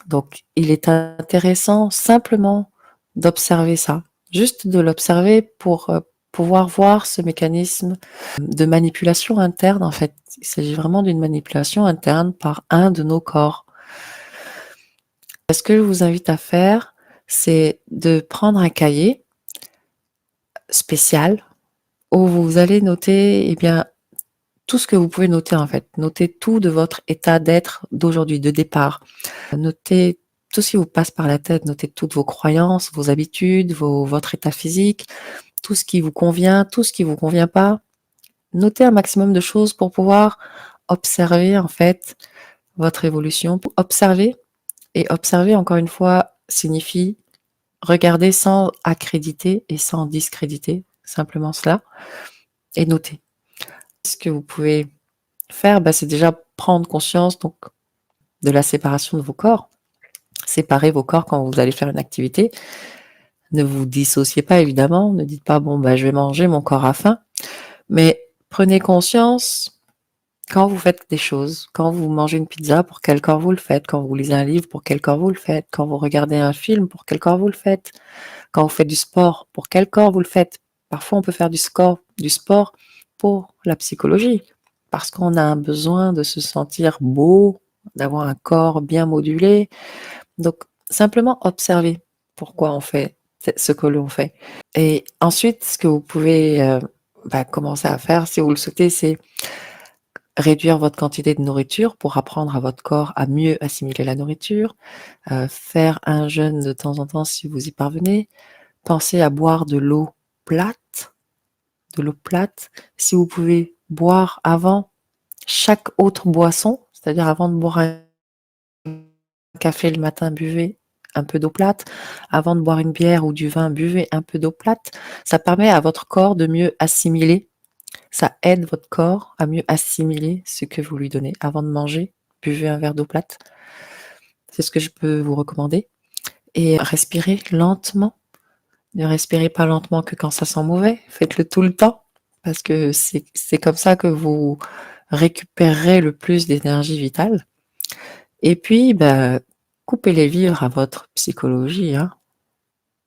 Donc, il est intéressant simplement d'observer ça, juste de l'observer pour pouvoir voir ce mécanisme de manipulation interne, en fait. Il s'agit vraiment d'une manipulation interne par un de nos corps. Ce que je vous invite à faire, c'est de prendre un cahier spécial où vous allez noter, eh bien, tout ce que vous pouvez noter, en fait. Notez tout de votre état d'être d'aujourd'hui, de départ. Notez tout ce qui vous passe par la tête, notez toutes vos croyances, vos habitudes, votre état physique, tout ce qui vous convient, tout ce qui vous convient pas. Notez un maximum de choses pour pouvoir observer, en fait, votre évolution. Observer, et observer, encore une fois, signifie regarder sans accréditer et sans discréditer, simplement cela, et noter. Ce que vous pouvez faire, c'est déjà prendre conscience donc de la séparation de vos corps. Séparez vos corps quand vous allez faire une activité. Ne vous dissociez pas, évidemment. Ne dites pas, bon, je vais manger, mon corps a faim. Mais prenez conscience quand vous faites des choses. Quand vous mangez une pizza, pour quel corps vous le faites? Quand vous lisez un livre, pour quel corps vous le faites? Quand vous regardez un film, pour quel corps vous le faites? Quand vous faites du sport, pour quel corps vous le faites? Parfois, on peut faire du sport pour la psychologie, parce qu'on a un besoin de se sentir beau, d'avoir un corps bien modulé. Donc, simplement observer pourquoi on fait ce que l'on fait. Et ensuite, ce que vous pouvez commencer à faire, si vous le souhaitez, c'est réduire votre quantité de nourriture pour apprendre à votre corps à mieux assimiler la nourriture, faire un jeûne de temps en temps si vous y parvenez, pensez à boire de l'eau plate, si vous pouvez boire avant chaque autre boisson, c'est-à-dire avant de boire un café le matin, buvez un peu d'eau plate. Avant de boire une bière ou du vin, buvez un peu d'eau plate. Ça permet à votre corps de mieux assimiler. Ça aide votre corps à mieux assimiler ce que vous lui donnez. Avant de manger, buvez un verre d'eau plate. C'est ce que je peux vous recommander. Et respirez lentement. Ne respirez pas lentement que quand ça sent mauvais. Faites-le tout le temps. Parce que c'est comme ça que vous récupérerez le plus d'énergie vitale. Et puis, coupez les vivres à votre psychologie, hein.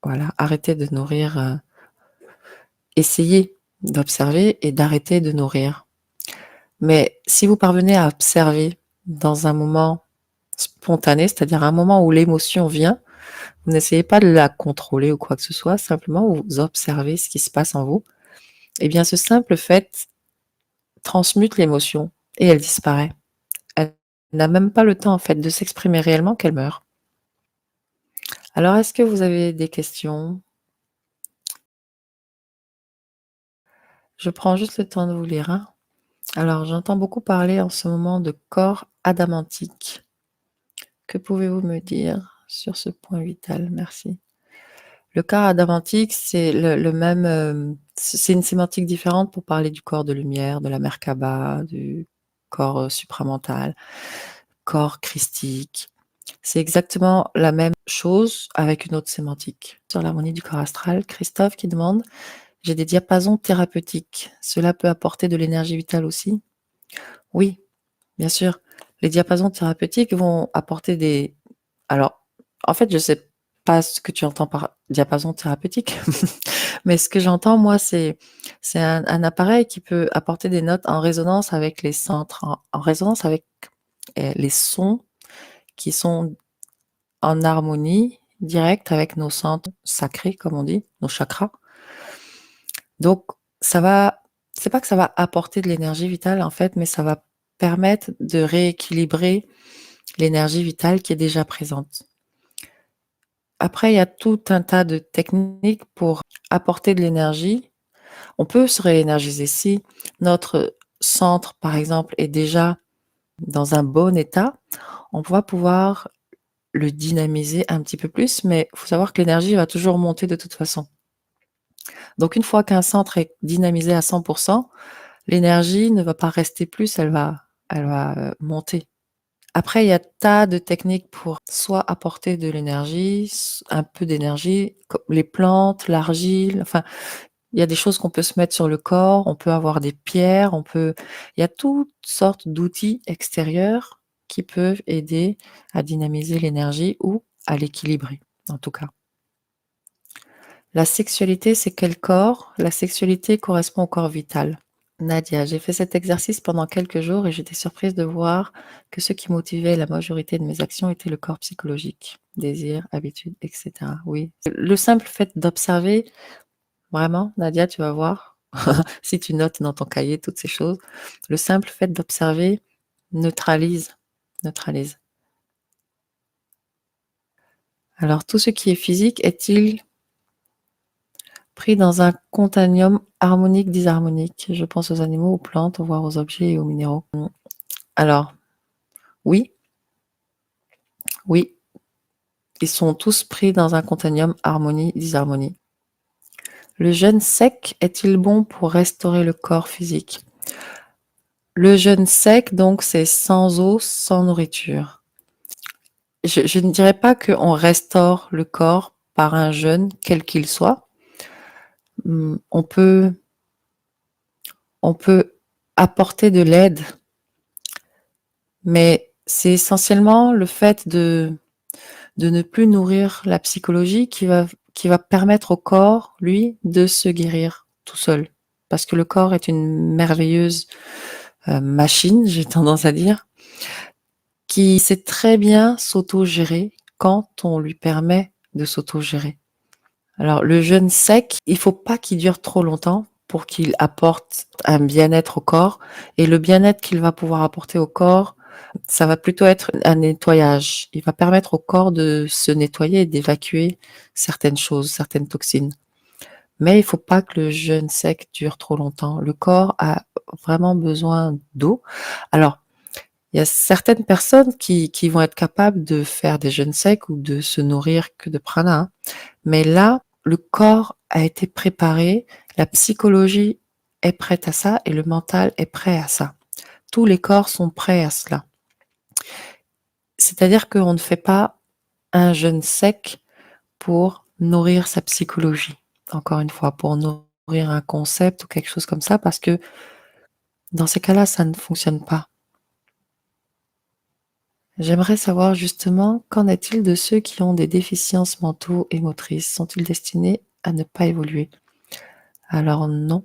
Voilà, arrêtez de nourrir, essayez d'observer et d'arrêter de nourrir. Mais si vous parvenez à observer dans un moment spontané, c'est-à-dire un moment où l'émotion vient, vous n'essayez pas de la contrôler ou quoi que ce soit, simplement vous observez ce qui se passe en vous, eh bien ce simple fait transmute l'émotion et elle disparaît. Elle n'a même pas le temps, en fait, de s'exprimer réellement qu'elle meurt. Alors, est-ce que vous avez des questions? Je prends juste le temps de vous lire, hein. Alors, j'entends beaucoup parler en ce moment de corps adamantique. Que pouvez-vous me dire sur ce point vital? Merci. Le corps adamantique, c'est le même, c'est une sémantique différente pour parler du corps de lumière, de la Merkaba, du corps, supramental, corps christique. C'est exactement la même chose avec une autre sémantique. Sur l'harmonie du corps astral, Christophe qui demande: «J'ai des diapasons thérapeutiques, cela peut apporter de l'énergie vitale aussi?» Oui, bien sûr. Les diapasons thérapeutiques vont apporter des alors, en fait, je sais pas ce que tu entends par diapason thérapeutique, mais ce que j'entends moi, c'est un appareil qui peut apporter des notes en résonance avec les centres, en résonance avec, les sons qui sont en harmonie directe avec nos centres sacrés, comme on dit, nos chakras. Donc ça va c'est pas que ça va apporter de l'énergie vitale, en fait, mais ça va permettre de rééquilibrer l'énergie vitale qui est déjà présente. Après, il y a tout un tas de techniques pour apporter de l'énergie. On peut se réénergiser si notre centre, par exemple, est déjà dans un bon état, on va pouvoir le dynamiser un petit peu plus, mais il faut savoir que l'énergie va toujours monter de toute façon. Donc une fois qu'un centre est dynamisé à 100, l'énergie ne va pas rester plus, elle va, monter. Après, il y a tas de techniques pour soit apporter de l'énergie, un peu d'énergie, comme les plantes, l'argile, enfin, il y a des choses qu'on peut se mettre sur le corps, on peut avoir des pierres, il y a toutes sortes d'outils extérieurs qui peuvent aider à dynamiser l'énergie ou à l'équilibrer, en tout cas. La sexualité, c'est quel corps? La sexualité correspond au corps vital. Nadia, j'ai fait cet exercice pendant quelques jours et j'étais surprise de voir que ce qui motivait la majorité de mes actions était le corps psychologique, désir, habitude, etc. Oui. Le simple fait d'observer, vraiment, Nadia, tu vas voir, si tu notes dans ton cahier toutes ces choses, le simple fait d'observer neutralise, neutralise. Alors, tout ce qui est physique est-il pris dans un continuum harmonique, disharmonique? Je pense aux animaux, aux plantes, voire aux objets et aux minéraux. Alors, oui, oui, ils sont tous pris dans un continuum harmonie-disharmonie. Le jeûne sec est-il bon pour restaurer le corps physique? Le jeûne sec, donc, c'est sans eau, sans nourriture. Je ne dirais pas qu'on restaure le corps par un jeûne, quel qu'il soit. On peut apporter de l'aide, mais c'est essentiellement le fait de ne plus nourrir la psychologie qui va permettre au corps, lui, de se guérir tout seul. Parce que le corps est une merveilleuse machine, j'ai tendance à dire, qui sait très bien s'auto-gérer quand on lui permet de s'auto-gérer. Alors le jeûne sec, il faut pas qu'il dure trop longtemps pour qu'il apporte un bien-être au corps, et le bien-être qu'il va pouvoir apporter au corps, ça va plutôt être un nettoyage. Il va permettre au corps de se nettoyer et d'évacuer certaines choses, certaines toxines. Mais il faut pas que le jeûne sec dure trop longtemps. Le corps a vraiment besoin d'eau. Alors, il y a certaines personnes qui vont être capables de faire des jeûnes secs ou de se nourrir que de prana, hein. Mais là, le corps a été préparé, la psychologie est prête à ça et le mental est prêt à ça. Tous les corps sont prêts à cela. C'est-à-dire qu'on ne fait pas un jeûne sec pour nourrir sa psychologie. Encore une fois, pour nourrir un concept ou quelque chose comme ça, parce que dans ces cas-là, ça ne fonctionne pas. J'aimerais savoir justement, qu'en est-il de ceux qui ont des déficiences mentaux et motrices? Sont-ils destinés à ne pas évoluer? Alors non.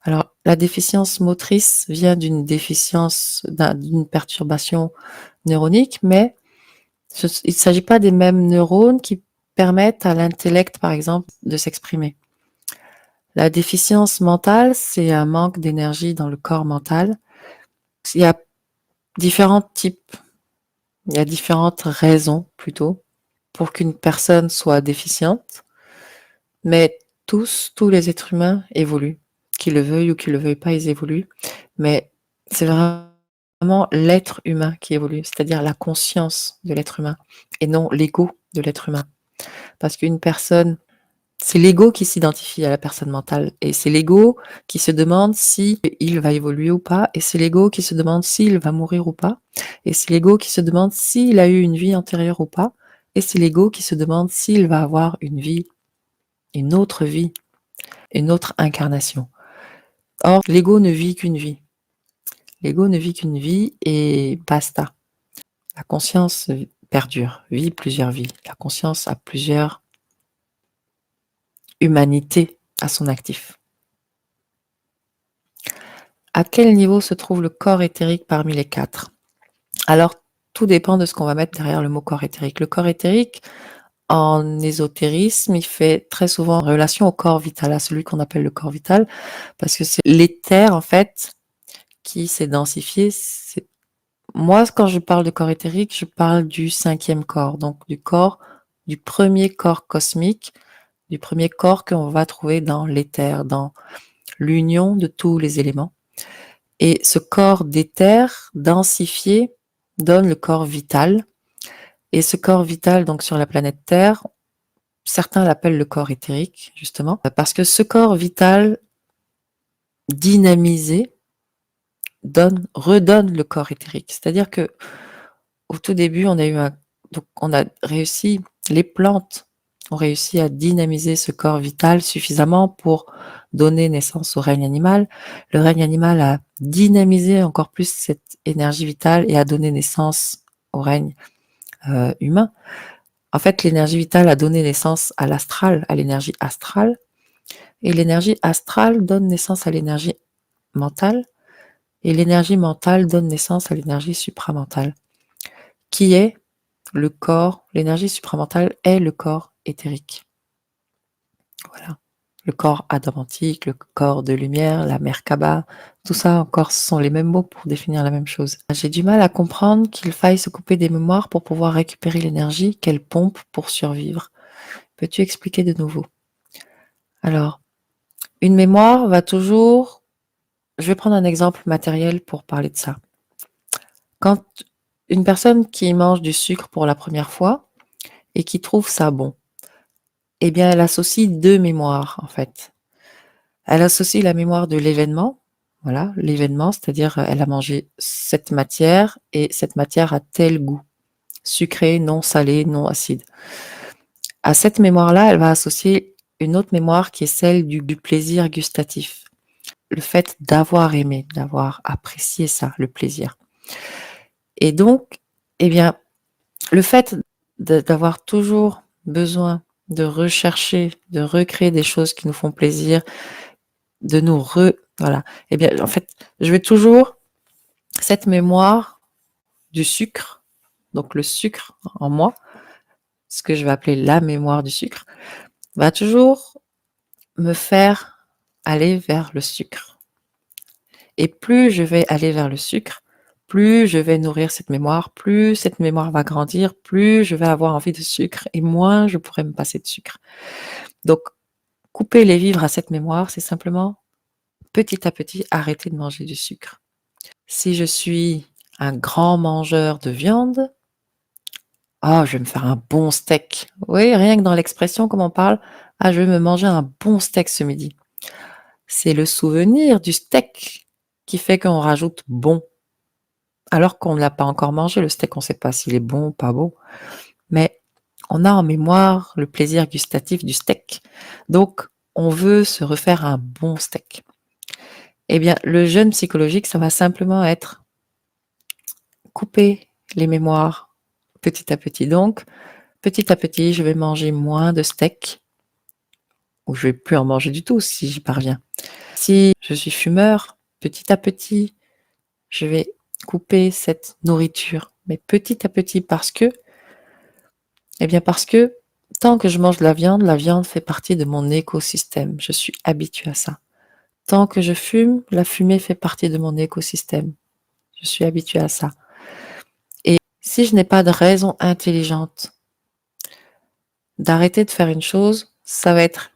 Alors la déficience motrice vient d'une déficience, d'une perturbation neuronique, mais il ne s'agit pas des mêmes neurones qui permettent à l'intellect, par exemple, de s'exprimer. La déficience mentale, c'est un manque d'énergie dans le corps mental. Il y a différents types. Il y a différentes raisons plutôt pour qu'une personne soit déficiente, mais tous les êtres humains évoluent. Qu'ils le veuillent ou qu'ils le veuillent pas, ils évoluent. Mais c'est vraiment l'être humain qui évolue, c'est-à-dire la conscience de l'être humain et non l'ego de l'être humain. Parce qu'une personne, c'est l'ego qui s'identifie à la personne mentale et c'est l'ego qui se demande si il va évoluer ou pas et c'est l'ego qui se demande s'il va mourir ou pas et c'est l'ego qui se demande s'il a eu une vie antérieure ou pas et c'est l'ego qui se demande s'il va avoir une vie, une autre vie, une autre incarnation. Or, l'ego ne vit qu'une vie. L'ego ne vit qu'une vie et basta. La conscience perdure, vit plusieurs vies. La conscience a plusieurs humanités à son actif. À quel niveau se trouve le corps éthérique parmi les 4? Alors, tout dépend de ce qu'on va mettre derrière le mot corps éthérique. Le corps éthérique, en ésotérisme, il fait très souvent relation au corps vital, à celui qu'on appelle le corps vital, parce que c'est l'éther, en fait, qui s'est densifié. Moi, quand je parle de corps éthérique, je parle du 5e corps, donc du premier corps cosmique, du premier corps qu'on va trouver dans l'éther, dans l'union de tous les éléments. Et ce corps d'éther densifié donne le corps vital. Et ce corps vital, donc sur la planète Terre, certains l'appellent le corps éthérique, justement, parce que ce corps vital dynamisé redonne le corps éthérique. C'est-à-dire que au tout début, donc on a réussi, les plantes ont réussi à dynamiser ce corps vital suffisamment pour donner naissance au règne animal. Le règne animal a dynamisé encore plus cette énergie vitale et a donné naissance au règne humain. En fait, l'énergie vitale a donné naissance à l'astral, à l'énergie astrale, et l'énergie astrale donne naissance à l'énergie mentale, et l'énergie mentale donne naissance à l'énergie supramentale, qui est le corps, l'énergie supramentale est le corps éthérique. Voilà. Le corps adamantique, le corps de lumière, la Merkaba, tout ça encore, ce sont les mêmes mots pour définir la même chose. J'ai du mal à comprendre qu'il faille se couper des mémoires pour pouvoir récupérer l'énergie qu'elle pompe pour survivre. Peux-tu expliquer de nouveau? Alors, une mémoire va toujours... Je vais prendre un exemple matériel pour parler de ça. Quand une personne qui mange du sucre pour la première fois et qui trouve ça bon, eh bien, elle associe 2 mémoires, en fait. Elle associe la mémoire de l'événement, voilà, l'événement, c'est-à-dire, elle a mangé cette matière et cette matière a tel goût, sucré, non salé, non acide. À cette mémoire-là, elle va associer une autre mémoire qui est celle du plaisir gustatif. Le fait d'avoir aimé, d'avoir apprécié ça, le plaisir. Et donc, eh bien, le fait d'avoir toujours besoin de rechercher, de recréer des choses qui nous font plaisir, de nous voilà. Eh bien, en fait, je vais toujours cette mémoire du sucre, donc le sucre en moi, ce que je vais appeler la mémoire du sucre, va toujours me faire aller vers le sucre. Et plus je vais aller vers le sucre, plus je vais nourrir cette mémoire, plus cette mémoire va grandir, plus je vais avoir envie de sucre et moins je pourrai me passer de sucre. Donc, couper les vivres à cette mémoire, c'est simplement petit à petit arrêter de manger du sucre. Si je suis un grand mangeur de viande, oh, je vais me faire un bon steak. Oui, rien que dans l'expression, comme on parle, ah, je vais me manger un bon steak ce midi. C'est le souvenir du steak qui fait qu'on rajoute bon. Alors qu'on ne l'a pas encore mangé, le steak, on ne sait pas s'il est bon ou pas bon. Mais on a en mémoire le plaisir gustatif du steak. Donc, on veut se refaire un bon steak. Eh bien, le jeûne psychologique, ça va simplement être couper les mémoires petit à petit. Donc, petit à petit, je vais manger moins de steak, ou je vais plus en manger du tout si j'y parviens. Si je suis fumeur, petit à petit, je vais couper cette nourriture, mais petit à petit parce que tant que je mange de la viande fait partie de mon écosystème. Je suis habituée à ça. Tant que je fume, la fumée fait partie de mon écosystème. Je suis habituée à ça. Et Si je n'ai pas de raison intelligente d'arrêter de faire une chose, ça va être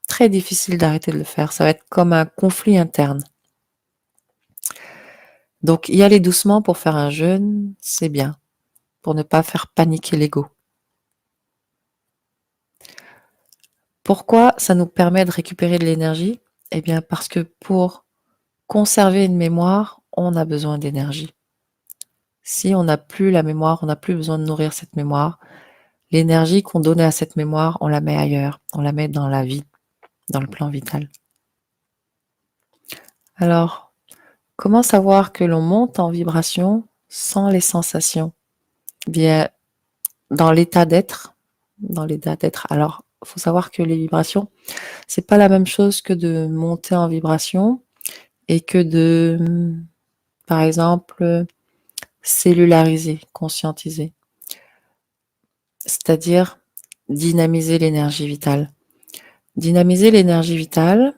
très difficile d'arrêter de le faire. Ça va être comme un conflit interne. Donc y aller doucement pour faire un jeûne, c'est bien, pour ne pas faire paniquer l'ego. Pourquoi ça nous permet de récupérer de l'énergie? Eh bien parce que pour conserver une mémoire, on a besoin d'énergie. Si on n'a plus la mémoire, on n'a plus besoin de nourrir cette mémoire, l'énergie qu'on donnait à cette mémoire, on la met ailleurs, on la met dans la vie, dans le plan vital. Alors, comment savoir que l'on monte en vibration sans les sensations? Bien, dans l'état d'être, alors, il faut savoir que les vibrations, c'est pas la même chose que de monter en vibration et que de, par exemple, cellulariser, conscientiser. C'est-à-dire dynamiser l'énergie vitale. Dynamiser l'énergie vitale,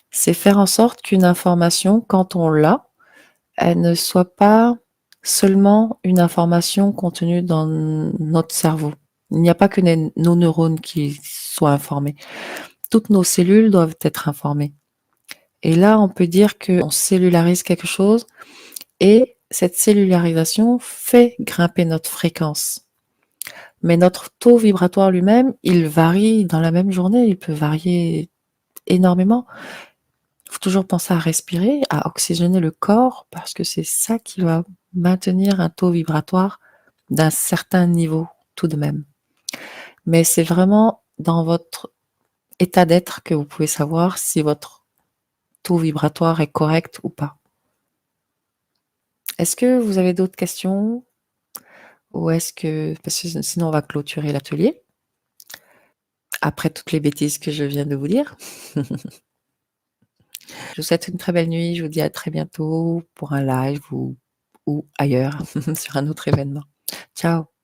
c'est faire en sorte qu'une information, quand on l'a, elle ne soit pas seulement une information contenue dans notre cerveau. Il n'y a pas que nos neurones qui soient informés. Toutes nos cellules doivent être informées. Et là, on peut dire qu'on cellularise quelque chose et cette cellularisation fait grimper notre fréquence. Mais notre taux vibratoire lui-même, il varie dans la même journée, il peut varier énormément. Il faut toujours penser à respirer, à oxygéner le corps, parce que c'est ça qui va maintenir un taux vibratoire d'un certain niveau tout de même. Mais c'est vraiment dans votre état d'être que vous pouvez savoir si votre taux vibratoire est correct ou pas. Est-ce que vous avez d'autres questions? Ou est-ce que, parce que sinon on va clôturer l'atelier, après toutes les bêtises que je viens de vous dire. Je vous souhaite une très belle nuit, je vous dis à très bientôt pour un live ou ailleurs sur un autre événement. Ciao.